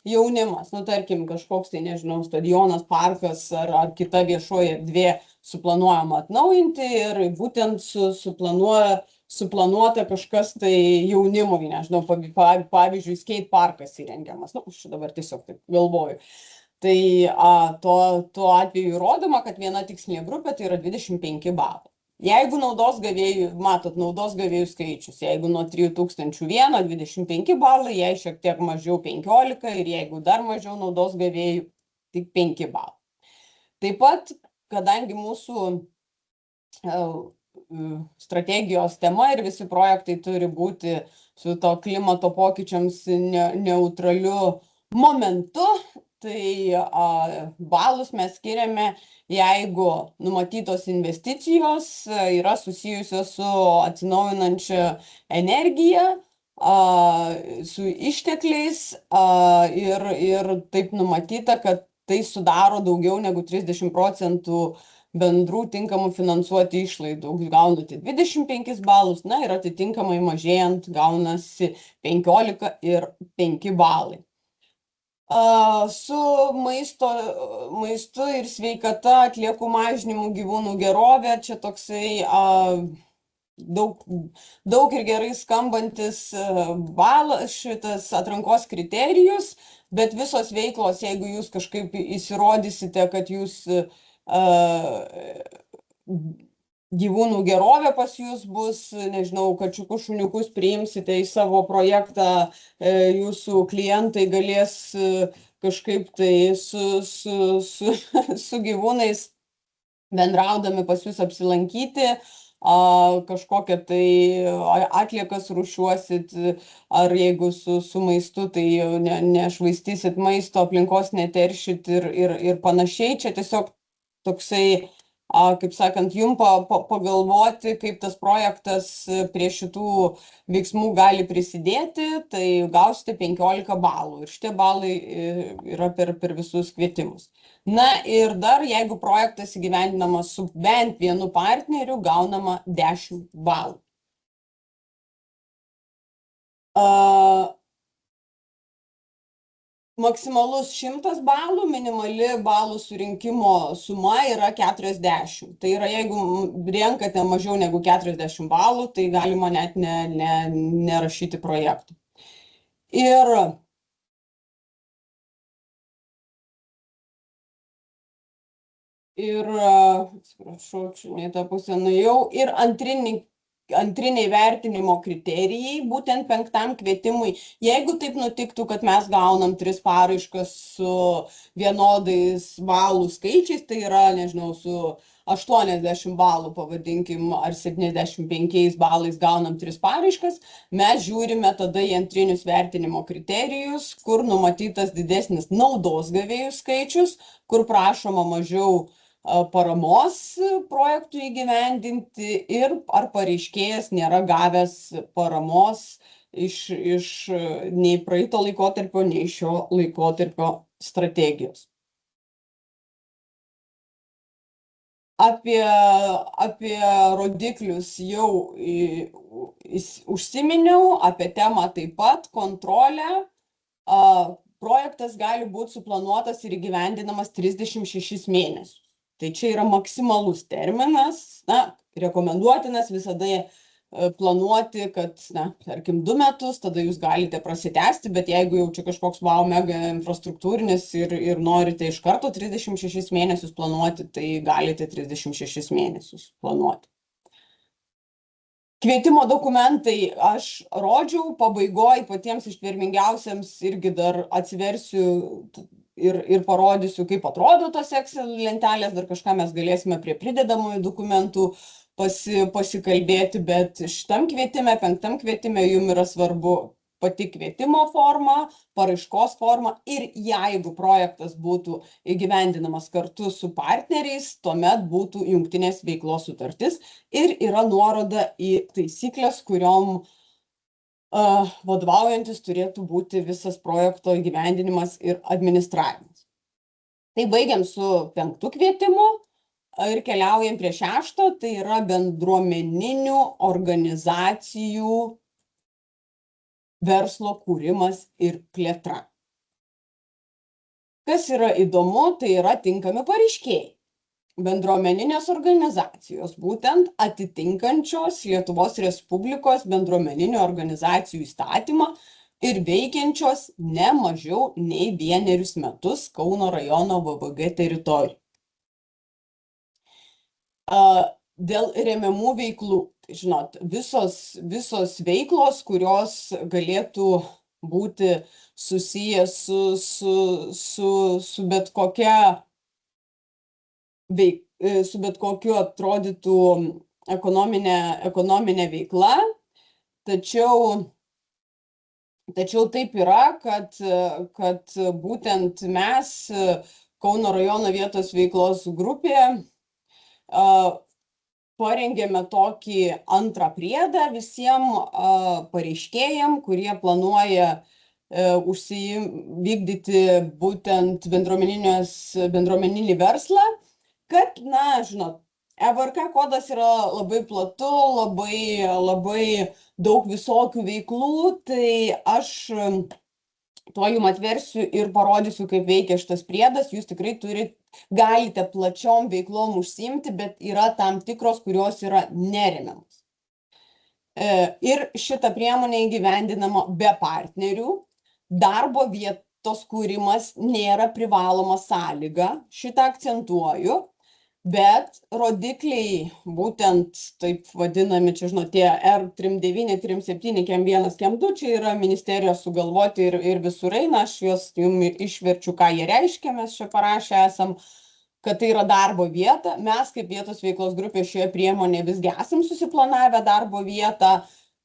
jaunimas, tarkim kažkoks, tai nežinau, stadionas, parkas ar kita viešoji erdvė suplanuojama atnaujinti ir būtent suplanuota kažkas tai jaunimui, nežinau, pavyzdžiui, skate parkas įrengiamas, aš dabar tiesiog taip galvoju. Tai tuo atveju įrodoma, kad viena tikslinė grupė tai yra 25 balai. Jeigu naudos gavėjų, matot, naudos gavėjų skaičius, jeigu nuo 3001 25 balai, jei šiek tiek mažiau 15 ir jeigu dar mažiau naudos gavėjų, tik 5 balai. Taip pat, kadangi mūsų strategijos tema ir visi projektai turi būti su to klimato pokyčiams neutraliu momentu, tai balus mes skiriame, jeigu numatytos investicijos yra susijusios su atsinaujinančia energija, su ištekliais ir taip numatyta, kad tai sudaro daugiau negu 30% bendrų tinkamų finansuoti išlaidų. Gaunate 25 balus, na ir atitinkamai mažėjant gaunasi 15 ir 5 balai. Su maistu ir sveikata, atliekų mažinimu, gyvūnų gerovė, čia toksai daug ir gerai skambantis šitas atrankos kriterijus, bet visos veiklos, jeigu jūs kažkaip įsirodysite, kad jūs gyvūnų gerovė pas jūs bus, nežinau, kačiukus, šuniukus priimsite į savo projektą, jūsų klientai galės kažkaip tai su gyvūnais bendraudami pas jūs apsilankyti, kažkokią tai atliekas rūšiuosit, ar jeigu su maistu, tai nešvaistysit maisto, aplinkos neteršit ir panašiai. Čia tiesiog toksai, kaip sakant, jum pagalvoti, kaip tas projektas prie šitų veiksmų gali prisidėti, tai gausite 15 balų. Ir šitie balai yra per visus kvietimus. Na ir dar, jeigu projektas įgyvendinamas su bent vienu partneriu, gaunama 10 balų. Maksimalus 100 balų, minimali balų surinkimo suma yra 40. Tai yra, jeigu renkate mažiau negu 40 balų, tai galima net nerašyti projektų. Ir atsiprašau, čia ne į tą pusę nuėjau, ir antriniai vertinimo kriterijai, būtent 5 kvietimui. Jeigu taip nutiktų, kad mes gaunam 3 paraiškas su vienodais balų skaičiais, tai yra, nežinau, su 80 balų, pavadinkim, ar 75 balais gaunam 3 paraiškas, mes žiūrime tada į antrinius vertinimo kriterijus, kur numatytas didesnis naudos gavėjų skaičius, kur prašoma mažiau paramos projektų įgyvendinti ir ar pareiškėjas nėra gavęs paramos iš nei praeito laikotarpio, nei šio laikotarpio strategijos. Apie rodiklius jau užsiminiau, apie temą taip pat, kontrolę. Projektas gali būti suplanuotas ir įgyvendinamas 36 mėnesius. Tai čia yra maksimalus terminas, rekomenduotinas visada planuoti, kad, tarkim, 2 metus, tada jūs galite prasitęsti, bet jeigu jau čia kažkoks wow mega infrastruktūrinis ir norite iš karto 36 mėnesius planuoti, tai galite 36 mėnesius planuoti. Kvietimo dokumentai aš rodžiau, pabaigoj patiems ištvermingiausiams irgi dar atsiversiu ir parodysiu, kaip atrodo tos Excel lentelės, dar kažką mes galėsime prie pridedamųjų dokumentų pasikalbėti, bet šitam kvietime, 5 kvietime jums yra svarbu pati kvietimo forma, paraiškos forma ir jeigu projektas būtų įgyvendinamas kartu su partneriais, tuomet būtų jungtinės veiklos sutartis ir yra nuoroda į taisyklės, kuriom vadovaujantis turėtų būti visas projekto įgyvendinimas ir administravimas. Tai baigiam su 5 kvietimu ir keliaujam prie 6, tai yra bendruomeninių organizacijų verslo kūrimas ir plėtra. Kas yra įdomu, tai yra tinkami pareiškėjai. Bendruomeninės organizacijos, būtent atitinkančios Lietuvos Respublikos bendruomeninių organizacijų įstatymą ir veikiančios ne mažiau nei 1 metus Kauno rajono VVG teritorijų. Dėl remiamų veiklų, žinot, visos veiklos, kurios galėtų būti susijęs su bet kokia su bet kokiu atrodytų ekonominė veikla, tačiau taip yra, kad būtent mes, Kauno rajono vietos veiklos grupė, parengėme tokį antrą priedą visiems pareiškėjams, kurie planuoja vykdyti būtent bendruomeninį verslą, kad, na, žinot, EVRK kodas yra labai platu, labai daug visokių veiklų, tai aš tuo jum atversiu ir parodysiu, kaip veikia šitas priedas. Jūs tikrai galite plačiom veiklom užsiimti, bet yra tam tikros, kurios yra neremiamos. Ir šita priemonė įgyvendinama be partnerių. Darbo vietos kūrimas nėra privaloma sąlyga, šitą akcentuoju, bet rodikliai, būtent taip vadinami, čia žinot, tie R39, 37, KEM1, KEM2, čia yra ministerijos sugalvoti ir visur eina, aš juos jums išverčiu, ką jie reiškia, mes čia parašę esam, kad tai yra darbo vieta. Mes kaip vietos veiklos grupė šioje priemonėje visgi esam susiplanavę darbo vietą,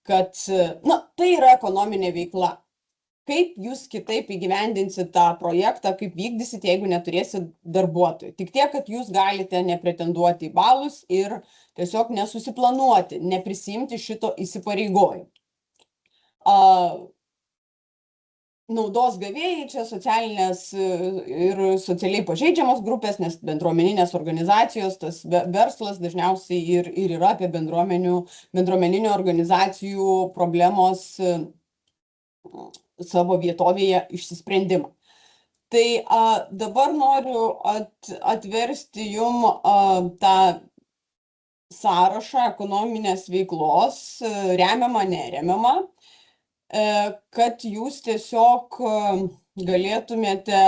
kad, na, tai yra ekonominė veikla. Kaip jūs kitaip įgyvendinsit tą projektą, kaip vykdysit, jeigu neturėsit darbuotojų. Tik tiek, kad jūs galite nepretenduoti į balus ir tiesiog nesusiplanuoti, neprisimti šito įsipareigojimo. Naudos gavėjai čia socialinės ir socialiai pažeidžiamos grupės, nes bendruomeninės organizacijos, tas verslas dažniausiai ir yra apie bendruomeninių organizacijų problemos savo vietovėje išsisprendimą. Tai dabar noriu atversti jum tą sąrašą ekonominės veiklos, remiamą, neremiamą, kad jūs tiesiog galėtumėte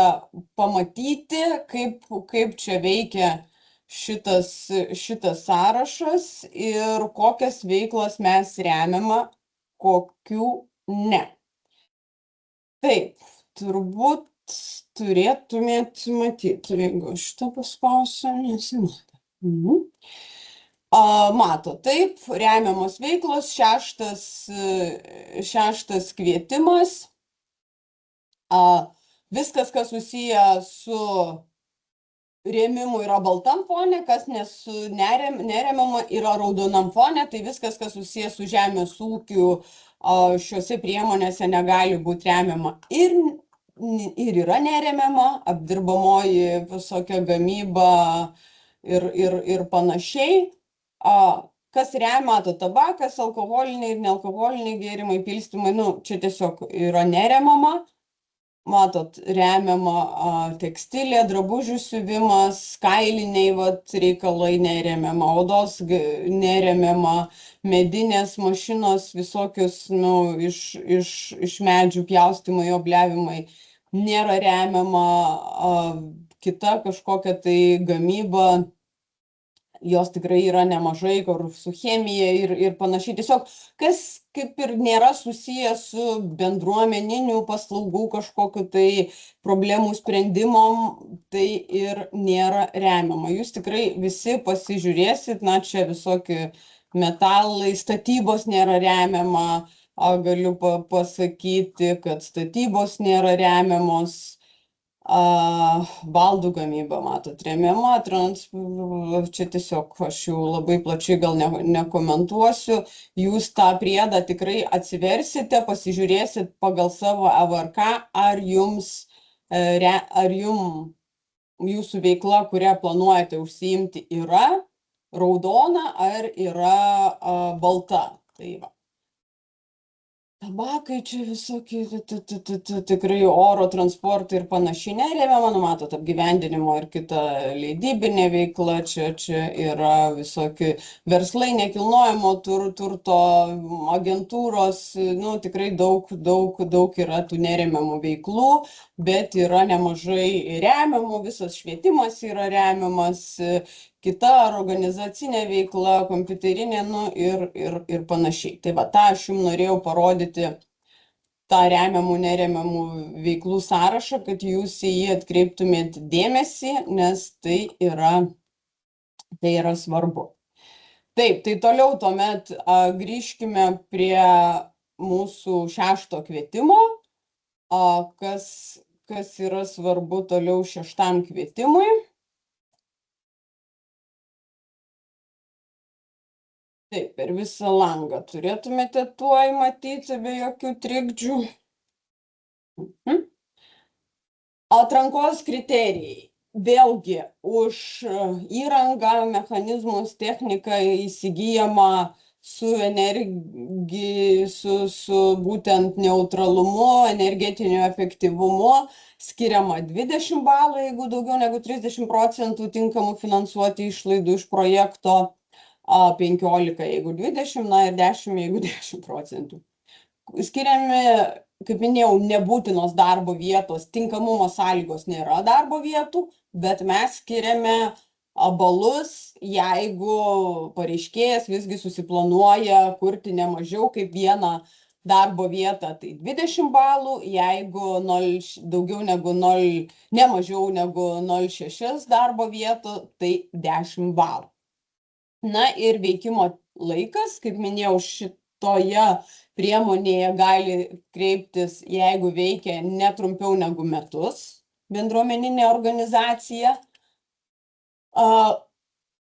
pamatyti, kaip čia veikia šitas sąrašas ir kokias veiklas mes remiame, kokių ne. Taip, turbūt turėtumėt matyti, jeigu šitą paspausiu, nesimato. Mato, taip, remiamos veiklos, šeštas kvietimas. Viskas, kas susiję su rėmimu, yra baltam fone, kas neremiama yra raudonam fone, tai viskas, kas susiję su žemės ūkiu, šiuose priemonėse negali būti remiama ir yra neremiama, apdirbamoji visokia gamyba ir panašiai. Kas remia, tabakas, alkoholiniai ir nealkoholiniai gėrimai, pilstymai, čia tiesiog yra neremiama. Matot, remiama tekstilė, drabužių siuvimas, kailiniai reikalai neremiama, odos neremiama, medinės mašinos visokius iš medžių pjaustymai, obliavimai nėra remiama, kita kažkokia tai gamyba, jos tikrai yra nemažai, kur su chemija ir panašiai. Tiesiog, kas kaip ir nėra susijęs su bendruomeninių paslaugų kažkokiu tai problemų sprendimom, tai ir nėra remiama. Jūs tikrai visi pasižiūrėsit, čia visokie metalai, statybos nėra remiama, galiu pasakyti, kad statybos nėra remiamos. Baldų gamyba, matot, remiama, čia tiesiog aš jau labai plačiai gal nekomentuosiu, jūs tą priedą tikrai atsiversite, pasižiūrėsit pagal savo EVRK, ar jūsų veikla, kurią planuojate užsiimti, yra raudona ar yra balta. Tai va. Tabakai čia visokie, tikrai oro transportai ir panašiai neremiama, matot, apgyvendinimo ir kita leidybinė veikla, čia yra visokie verslai, nekilnojamo turto, agentūros, tikrai daug yra tų neremiamų veiklų, bet yra nemažai remiamų, visas švietimas yra remiamas, kita organizacinė veikla, kompiuterinė, ir panašiai. Tai va, tą aš jums norėjau parodyti, tą remiamų, neremiamų veiklų sąrašą, kad jūs į jį atkreiptumėt dėmesį, nes tai yra svarbu. Taip, tai toliau tuomet grįžkime prie mūsų šešto kvietimo, kas yra svarbu toliau šeštam kvietimui. Taip, per visą langą turėtumėte tuoj matyti be jokių trikdžių. Atrankos kriterijai. Vėlgi, už įrangą, mechanizmus, techniką įsigyjama su būtent neutralumu, energetiniu efektyvumu skiriama 20 balų, jeigu daugiau negu 30% tinkamų finansuoti išlaidų iš projekto, 15 jeigu 20, na ir 10 jeigu 10%. Skiriami, kaip minėjau, nebūtinos darbo vietos, tinkamumo sąlygos nėra darbo vietų, bet mes skiriame balus, jeigu pareiškėjas visgi susiplanuoja kurti ne mažiau kaip vieną darbo vietą, tai 20 balų, jeigu daugiau negu 0, ne mažiau negu 0,6 darbo vietų, tai 10 balų. Na ir veikimo laikas, kaip minėjau, šitoje priemonėje gali kreiptis, jeigu veikia ne trumpiau negu metus bendruomeninė organizacija,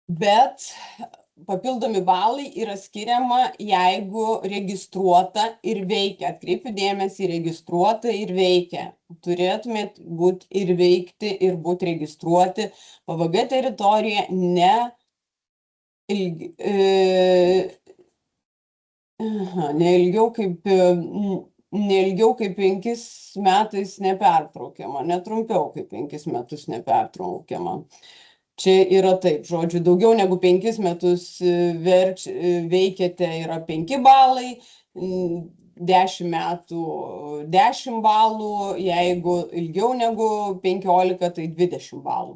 bet papildomi balai yra skiriama, jeigu registruota ir veikia. Atkreipiu dėmesį, registruota ir veikia. Turėtumėt būti ir veikti, ir būti registruoti PVG teritorijoje ne ilgiau kaip 5 metais nepertraukiama, ne trumpiau kaip 5 metus nepertraukiama. Čia yra taip, žodžiu, daugiau negu 5 metus veikiate yra 5 balai, 10 metų 10 balų, jeigu ilgiau negu 15, tai 20 balų.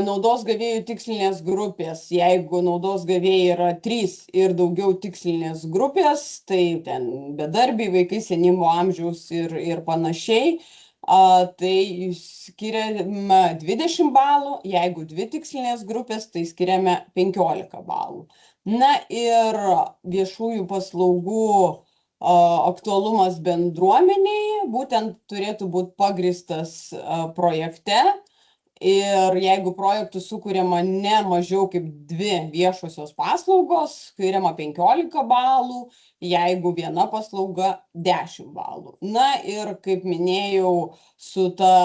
Naudos gavėjų tikslinės grupės. Jeigu naudos gavėjai yra 3 ir daugiau tikslinės grupės, tai ten bedarbiai, vaikai senyvo amžiaus ir panašiai, tai skiriame 20 balų, jeigu 2 tikslinės grupės, tai skiriame 15 balų. Na ir viešųjų paslaugų aktualumas bendruomeniai būtent turėtų būti pagristas projekte. Ir jeigu projektų sukuriama ne mažiau kaip 2 viešosios paslaugos, skiriama 15 balų, jeigu viena paslauga 10 balų. Na ir kaip minėjau, su ta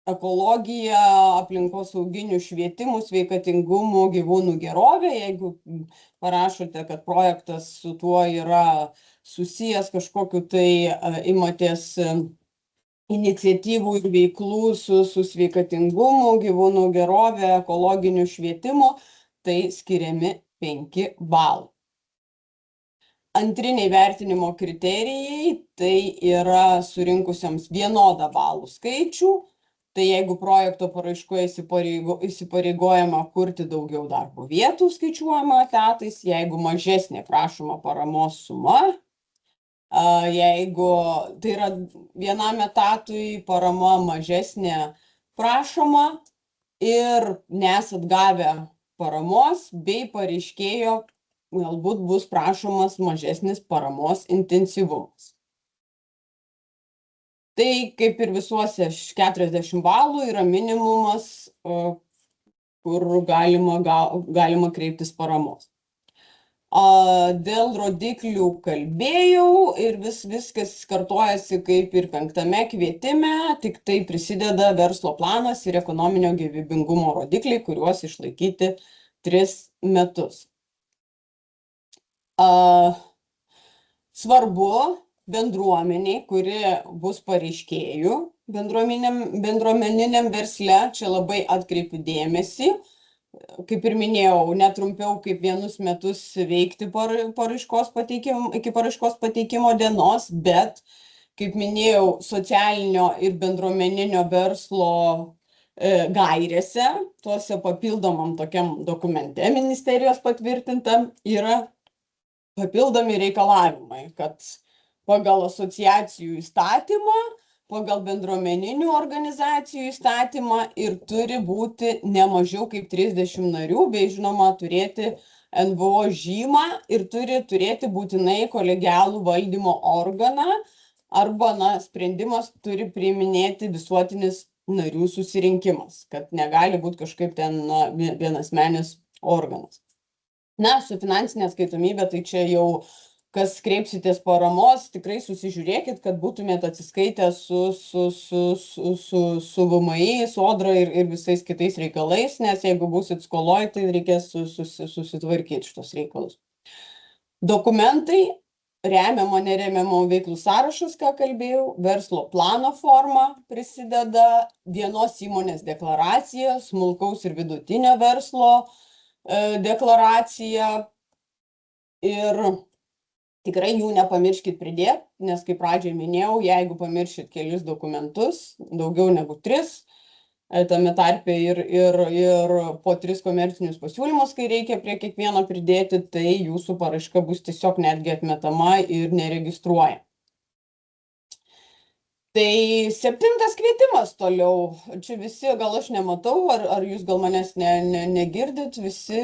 ekologija, aplinkosauginiu švietimu, sveikatingumu, gyvūnų gerovė, jeigu parašote, kad projektas su tuo yra susijęs kažkokiu, tai imatės iniciatyvų ir veiklų su sveikatingumu, gyvūnų gerovė, ekologiniu švietimu, tai skiriami 5 balai. Antriniai vertinimo kriterijai, tai yra surinkusiems vienodą balų skaičių, tai jeigu projekto paraiškoje įsipareigojama kurti daugiau darbo vietų skaičiuojama etatais, jeigu mažesnė prašoma paramos suma, jeigu tai yra vienam etatui parama mažesnė prašoma ir nesat gavę paramos, bei pareiškėjo galbūt bus prašomas mažesnis paramos intensyvumas. Tai kaip ir visuose 40 balų yra minimumas, kur galima kreiptis paramos. Dėl rodiklių kalbėjau ir viskas kartojasi kaip ir 5 kvietime, tik tai prisideda verslo planas ir ekonominio gyvybingumo rodikliai, kuriuos išlaikyti 3 metus. Svarbu bendruomeniai, kuri bus pareiškėjų bendruomeniniam versle, čia labai atkreipiu dėmesį, kaip ir minėjau, netrumpiau kaip 1 metus veikti iki paraiškos pateikimo dienos, bet, kaip minėjau, socialinio ir bendruomeninio verslo gairėse, tuose papildomam tokiam dokumente ministerijos patvirtintam, yra papildomi reikalavimai, kad pagal asociacijų įstatymą, pagal bendruomeninių organizacijų įstatymą ir turi būti ne mažiau kaip 30 narių, bei žinoma turėti NVO žymą ir turi turėti būtinai kolegialų valdymo organą arba sprendimas turi priiminėti visuotinis narių susirinkimas, kad negali būti kažkaip ten vienasmenis organas. Su finansinė atskaitomybė, tai čia jau kas kreipsitės paramos, tikrai susižiūrėkit, kad būtumėte atsiskaitę su VMI, Sodra ir visais kitais reikalais, nes jeigu būsit skoloj, tai reikės susitvarkyti šitos reikalus. Dokumentai, remiamo, neremiamo veiklų sąrašas, ką kalbėjau, verslo plano forma prisideda, vienos įmonės deklaracija, smulkaus ir vidutinio verslo deklaracija ir tikrai jų nepamirškit pridėti, nes kaip pradžioj minėjau, jeigu pamiršit kelis dokumentus, daugiau negu 3, tame tarpe ir po 3 komercinius pasiūlymus, kai reikia prie kiekvieno pridėti, tai jūsų paraiška bus tiesiog netgi atmetama ir neregistruoja. Tai 7 kvietimas toliau. Čia visi, gal aš nematau, ar jūs gal manęs negirdit, visi,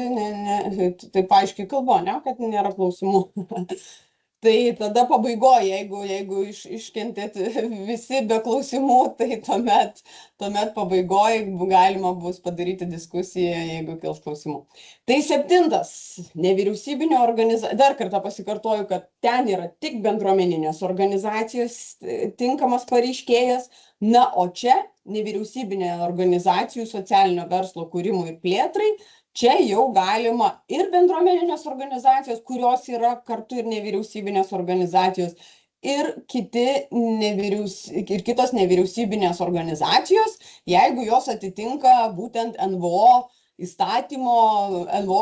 taip aiškiai kalbu, ne, kad nėra klausimų. Tai tada pabaigoje, jeigu iškentėt visi be klausimų, tai tuomet pabaigoje galima bus padaryti diskusiją, jeigu kils klausimų. Tai 7. Nevyriausybinio organizacijos, dar kartą pasikartoju, kad ten yra tik bendruomeninės organizacijos tinkamas pareiškėjas, na, o čia nevyriausybinė organizacijų socialinio verslo kūrimui ir plėtrai. Čia jau galima ir bendruomeninės organizacijos, kurios yra kartu ir nevyriausybinės organizacijos, ir kitos nevyriausybinės organizacijos, jeigu jos atitinka būtent NVO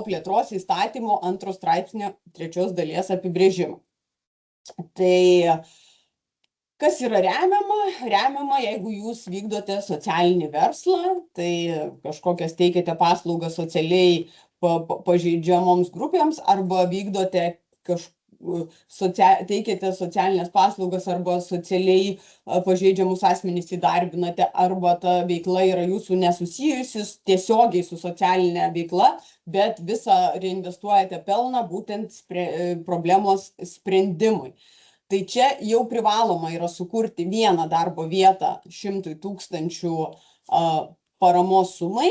plėtros įstatymo 2 straipsnio 3 dalies apibrėžimą. Tai kas yra remiama? Remiama, jeigu jūs vykdote socialinį verslą, tai kažkokias teikiate paslaugas socialiai pažeidžiamoms grupėms, arba vykdote teikiate socialinės paslaugas arba socialiai pažeidžiamus asmenys įdarbinate, arba ta veikla yra jūsų nesusijusi tiesiogiai su socialinė veikla, bet visą reinvestuojate pelną būtent problemos sprendimui. Tai čia jau privaloma yra sukurti vieną darbo vietą 100 000 paramos sumai,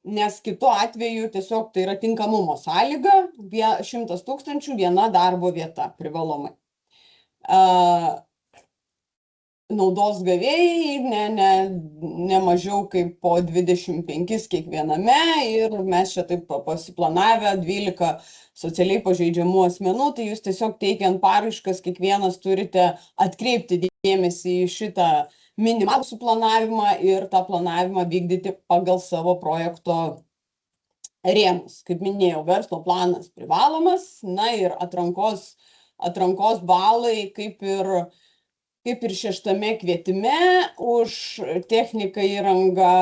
nes kitu atveju tiesiog tai yra tinkamumo sąlyga, 100 000 viena darbo vieta privalomai. Naudos gavėjai ne mažiau kaip po 25 kiekviename, ir mes čia taip pasiplanavę 12 socialiai pažeidžiamų asmenų, tai jūs tiesiog teikiant paraiškas kiekvienas turite atkreipti dėmesį į šitą minimalų suplanavimą ir tą planavimą vykdyti pagal savo projekto rėmus. Kaip minėjau, verslo planas privalomas, na ir atrankos balai kaip ir 6 kvietime už techniką, įrangą,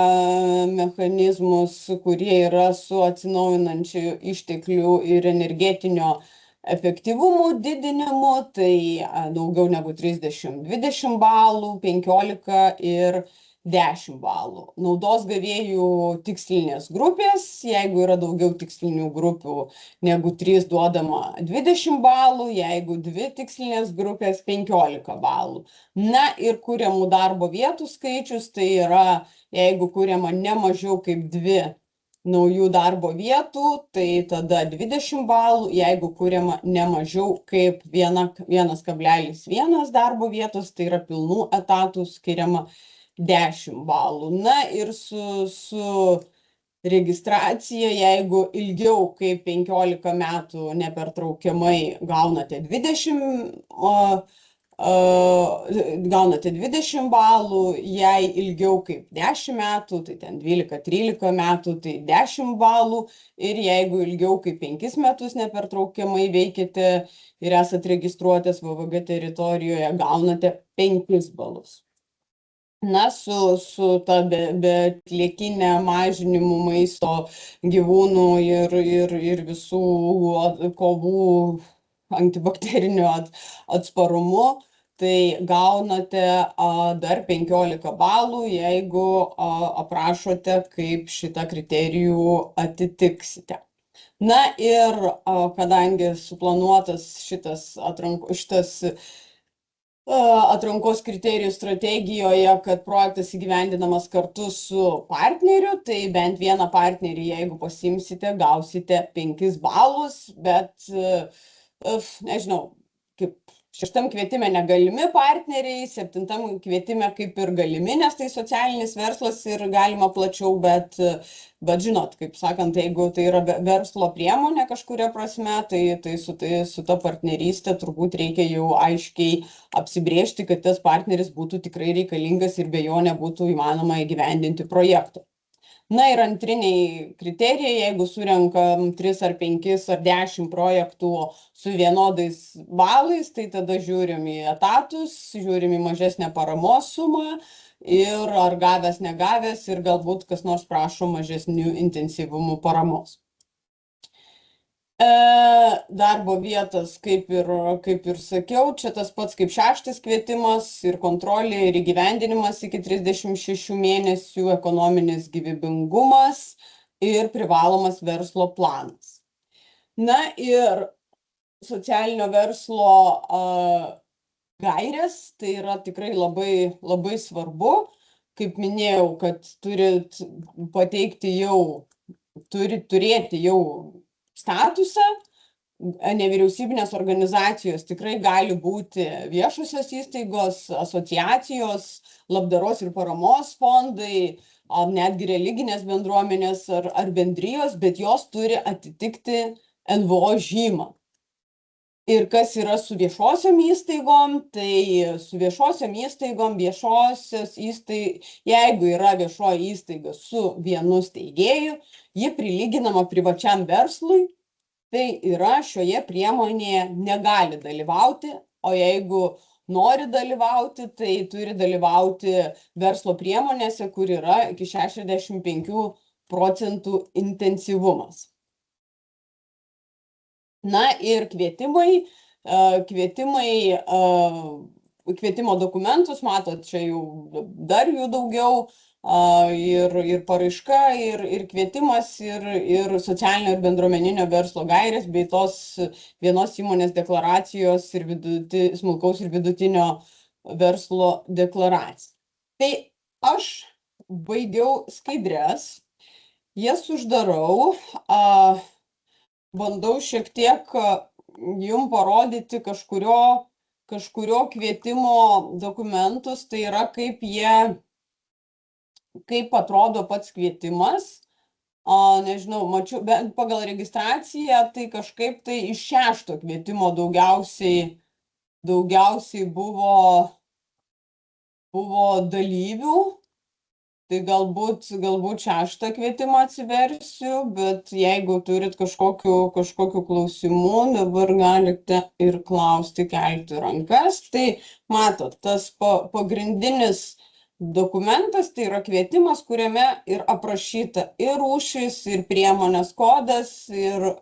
mechanizmus, kurie yra su atsinaujinančių išteklių ir energetinio efektyvumo didinimu, tai daugiau negu 30, 20 balų, 15 ir 10 balų. Naudos gavėjų tikslinės grupės, jeigu yra daugiau tikslinių grupių negu 3, duodama 20 balų, jeigu 2 tikslinės grupės 15 balų. Na ir kuriamų darbo vietų skaičius, tai yra, jeigu kuriama ne mažiau kaip 2 naujų darbo vietų, tai tada 20 balų, jeigu kuriama ne mažiau kaip 1,1 darbo vietos, tai yra pilnų etatų, skiriama 10 balų. Na ir su registracija, jeigu ilgiau kaip 15 metų nepertraukiamai gaunate 20 balų, jei ilgiau kaip 10 metų, tai ten 12-13 metų, tai 10 balų, ir jeigu ilgiau kaip 5 metus nepertraukiamai veikite ir esate registruotas VVG teritorijoje, gaunate 5 balus. Na, su ta beatliekinė mažinimu maisto, gyvūnų ir visų kovų antibakteriniu atsparumu, tai gaunate dar 15 balų, jeigu aprašote, kaip šitą kriterijų atitiksite. Na ir kadangi suplanuotas šitas atrankos kriterijų strategijoje, kad projektas įgyvendinamas kartu su partneriu, tai bent vieną partnerį, jeigu pasimsite, gausite 5 balus, bet nežinau, kaip 6 kvietime negalimi partneriai, 7 kvietime kaip ir galimi, nes tai socialinis verslas ir galima plačiau, bet žinot, kaip sakant, jeigu tai yra verslo priemonė kažkuria prasme, tai su ta partnerystė turbūt reikia jau aiškiai apsibrėžti, kad tas partneris būtų tikrai reikalingas ir be jo nebūtų įmanoma įgyvendinti projekto. Na ir antriniai kriterijai, jeigu surenkam 3 ar 5 ar 10 projektų su vienodais balais, tai tada žiūrim į etatus, žiūrim į mažesnę paramos sumą ir ar gavęs, negavęs ir galbūt kas nors prašo mažesnių intensyvumų paramos. Darbo vietas, kaip ir sakiau, čia tas pats kaip 6 kvietimas ir kontrolė ir įgyvendinimas iki 36 mėnesių, ekonominis gyvybingumas ir privalomas verslo planas. Na ir socialinio verslo gairės, tai yra tikrai labai svarbu. Kaip minėjau, kad turit pateikti turit turėti jau statusą. Nevyriausybinės organizacijos tikrai gali būti viešosios įstaigos, asociacijos, labdaros ir paramos fondai, netgi religinės bendruomenės ar bendrijos, bet jos turi atitikti NVO žymą. Ir kas yra su viešosiom įstaigom, tai su viešosiom įstaigom, jeigu yra viešoji įstaiga su vienu steigėju, ji prilyginama privačiam verslui, tai yra šioje priemonėje negali dalyvauti, o jeigu nori dalyvauti, tai turi dalyvauti verslo priemonėse, kur yra iki 65% intensyvumas. Na ir kvietimo dokumentus, matot, čia jau dar jų daugiau, ir paraiška, ir kvietimas, ir socialinio ir bendruomeninio verslo gairės, bei tos vienos įmonės deklaracijos ir smulkaus ir vidutinio verslo deklaracija. Tai aš baigiau skaidres, jas uždarau, bandau šiek tiek jum parodyti kažkurio kvietimo dokumentus, tai yra kaip atrodo pats kvietimas. Nežinau, mačiau, bent pagal registraciją, tai kažkaip tai iš 6 kvietimo daugiausiai buvo dalyvių. Tai galbūt 6 kvietimą atsiversiu, bet jeigu turit kažkokių klausimų, dabar galite ir klausti, kelti rankas. Tai matot, tas pagrindinis dokumentas, tai yra kvietimas, kuriame ir aprašyta ir rūšis, ir priemonės kodas, ir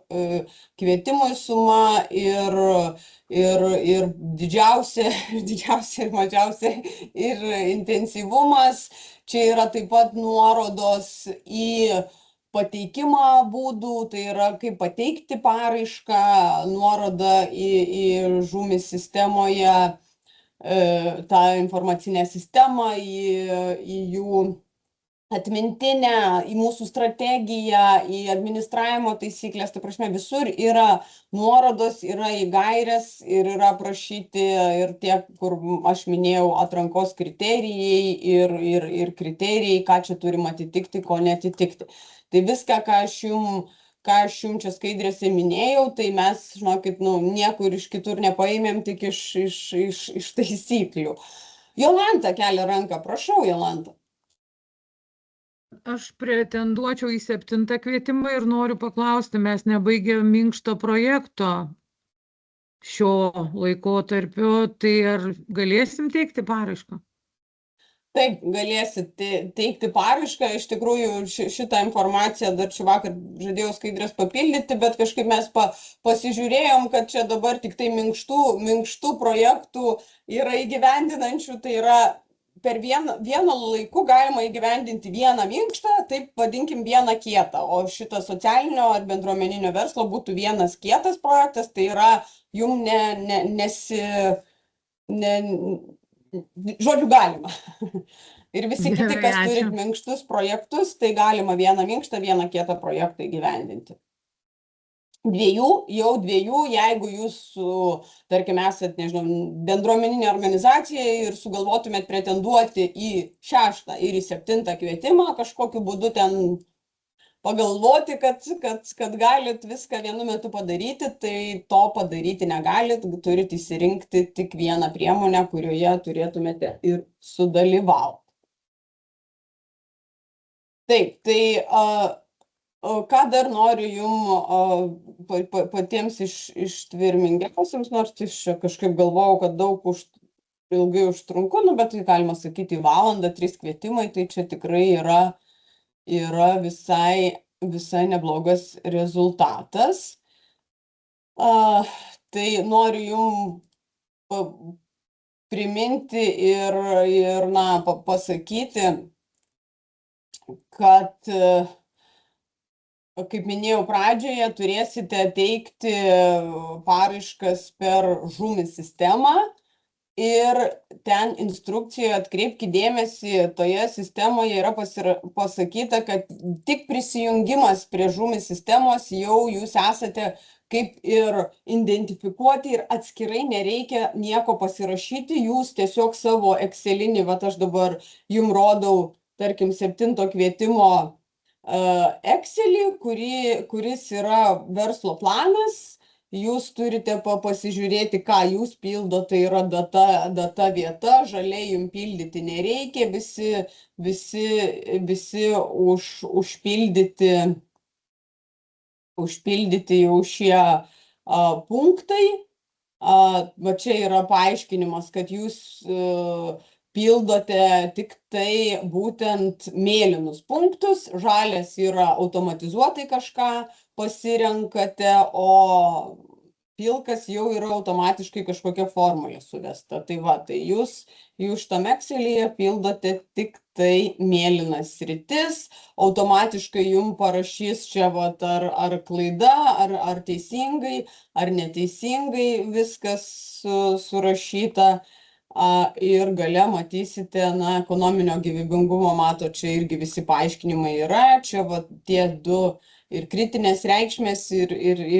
kvietimui suma, ir didžiausia ir mažiausia, ir intensyvumas. Čia yra taip pat nuorodos į pateikimą būdų, tai yra kaip pateikti paraišką, nuoroda į žumis sistemoje, tą informacinę sistemą, į jų atmintinę, į mūsų strategiją, į administravimo taisyklės, tai prasme visur yra nuorodos, yra į gaires ir yra aprašyti ir tie, kur aš minėjau, atrankos kriterijai ir kriterijai, ką čia turim atitikti, ko netitikti. Tai viską, ką aš jum čia skaidrėse minėjau, tai mes, žinokit, niekur iš kitur nepaėmėm, tik iš taisyklių. Jolanta kelia ranką, prašau, Jolanta. Aš pretenduočiau į 7 kvietimą ir noriu paklausti, mes nebaigėm minkšto projekto šio laikotarpio, tai ar galėsim teikti paraišką? Taip, galėsit teikti paraišką. Iš tikrųjų, šitą informaciją dar čia vakar žadėjau skaidrės papildyti, bet kažkaip mes pasižiūrėjom, kad čia dabar tik tai minkštų projektų yra įgyvendinančių, tai yra per vienu laiku galima įgyvendinti vieną minkštą, taip vadinkim vieną kietą, o šito socialinio ar bendruomeninio verslo būtų vienas kietas projektas, tai yra jum žodžiu galima. Ir visi kiti, kas turit minkštus projektus, tai galima vieną minkštą, vieną kietą projektą įgyvendinti. dviejų, jeigu jūs, tarkim, esat, nežinau, bendruomeninė organizacija ir sugalvotumėt pretenduoti į 6. ir į 7. kvietimą, kažkokiu būdu ten pagalvoti, kad galit viską vienu metu padaryti, tai to padaryti negalit, turit išsirinkti tik vieną priemonę, kurioje turėtumėte ir sudalyvauti. Taip, tai ką dar noriu jum patiems ištvermingiausiems, nors iš kažkaip galvojau, kad daug ilgai užtrunku, bet tai galima sakyti valandą, 3 kvietimai, tai čia tikrai yra visai neblogas rezultatas. Tai noriu jum priminti ir pasakyti, kad, kaip minėjau pradžioje, turėsite teikti paraiškas per Žūmi sistemą ir ten instrukcijoje atkreipkite dėmesį, toje sistemoje yra pasakyta, kad tik prisijungimas prie Žūmi sistemos jau jūs esate kaip ir identifikuoti ir atskirai nereikia nieko pasirašyti, jūs tiesiog savo Excelinį, aš dabar jum rodau, tarkim, 7. kvietimo Excelį, kuris yra verslo planas, jūs turite pasižiūrėti, ką jūs pildot, tai yra data, vieta, žaliai jums pildyti nereikia, visi užpildyti jau šie punktai. Va čia yra paaiškinimas, kad jūs pildote tik tai būtent mėlynus punktus, žalias yra automatizuotai kažką pasirenkate, o pilkas jau yra automatiškai kažkokia formulė suvesta. Tai jūs tam Excel'yje pildote tik tai mėlynas sritis, automatiškai jums parašys čia ar klaida, ar teisingai, ar neteisingai viskas surašyta. Ir gale matysite, ekonominio gyvybingumo, čia irgi visi paaiškinimai yra, čia tie 2 ir kritinės reikšmės, ir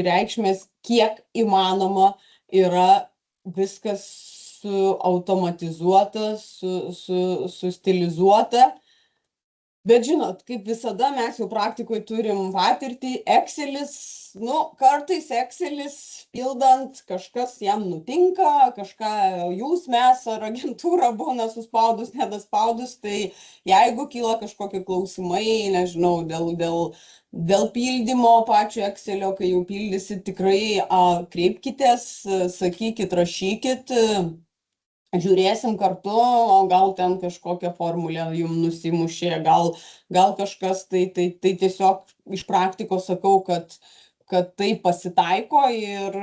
reikšmės, kiek įmanoma yra viskas automatizuota, sustilizuota. Bet žinot, kaip visada mes jau praktikoje turim patirtį, Excelis, kartais Excelis pildant kažkas jam nutinka, kažką jūs, mes ar agentūra būna suspaudus, nedaspaudus, tai jeigu kyla kažkokie klausimai, nežinau, dėl pildymo pačio Excelio, kai jau pildysit, tikrai kreipkitės, sakykit, rašykit, žiūrėsim kartu, o gal ten kažkokią formulę jums nusimušė, gal kažkas, tai tiesiog iš praktikos sakau, kad tai pasitaiko ir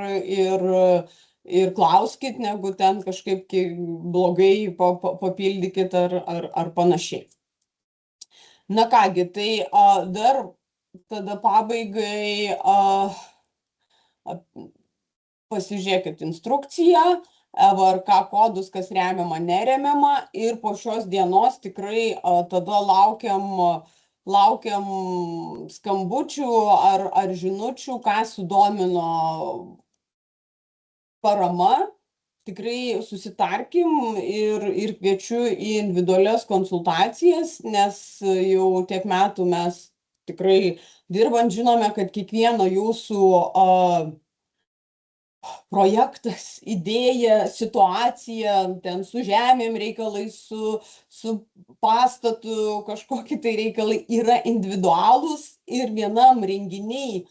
klauskit, negu ten kažkaip blogai papildykit ar panašiai. Kągi, tai dar tada pabaigai pasižiūrėkit instrukciją, EVRK kodus, kas remiama, neremiama, ir po šios dienos tikrai tada laukiam skambučių ar žinučių, ką sudomino parama. Tikrai susitarkim ir kviečiu į individualias konsultacijas, nes jau tiek metų mes tikrai dirbant žinome, kad kiekvieno jūsų projektas, idėja, situacija, ten su žemėm reikalai, su pastatu kažkokie tai reikalai yra individualūs ir vienam renginiai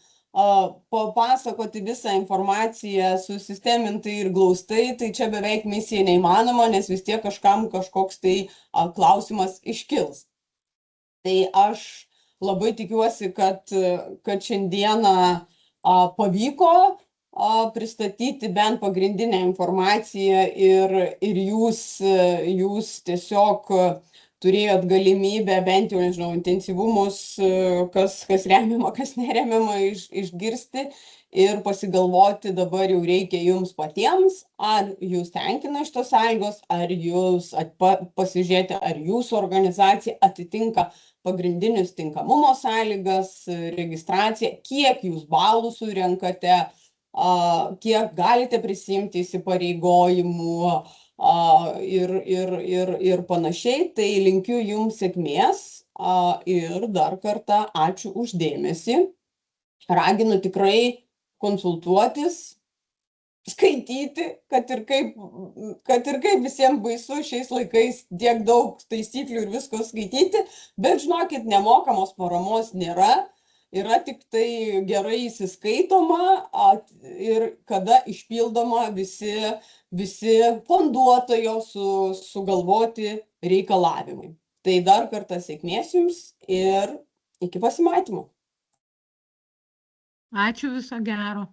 papasakoti visą informaciją susistemintai ir glaustai, tai čia beveik misija neįmanoma, nes vis tiek kažkam kažkoks tai klausimas iškils. Tai aš labai tikiuosi, kad šiandieną pavyko pristatyti bent pagrindinę informaciją ir jūs tiesiog turėjot galimybę bent jau, nežinau, intensyvumus, kas remiama, kas neremiama, išgirsti ir pasigalvoti dabar jau reikia jums patiems, ar jūs tenkina šitos sąlygos, ar jūs pasižiūrėti, ar jūsų organizacija atitinka pagrindinius tinkamumo sąlygas, registraciją, kiek jūs balų surenkate, kiek galite prisimti įsipareigojimų ir panašiai. Tai linkiu jums sėkmės ir dar kartą ačiū už dėmesį. Raginu tikrai konsultuotis, skaityti, kad ir kaip visiems baisu šiais laikais tiek daug taisyklių ir visko skaityti, bet žinokit, nemokamos paramos nėra, yra tik tai gerai įsiskaitoma ir kada išpildoma visi fonduotojo sugalvoti reikalavimai. Tai dar kartą sėkmės jums ir iki pasimatymo. Ačiū, viso gero.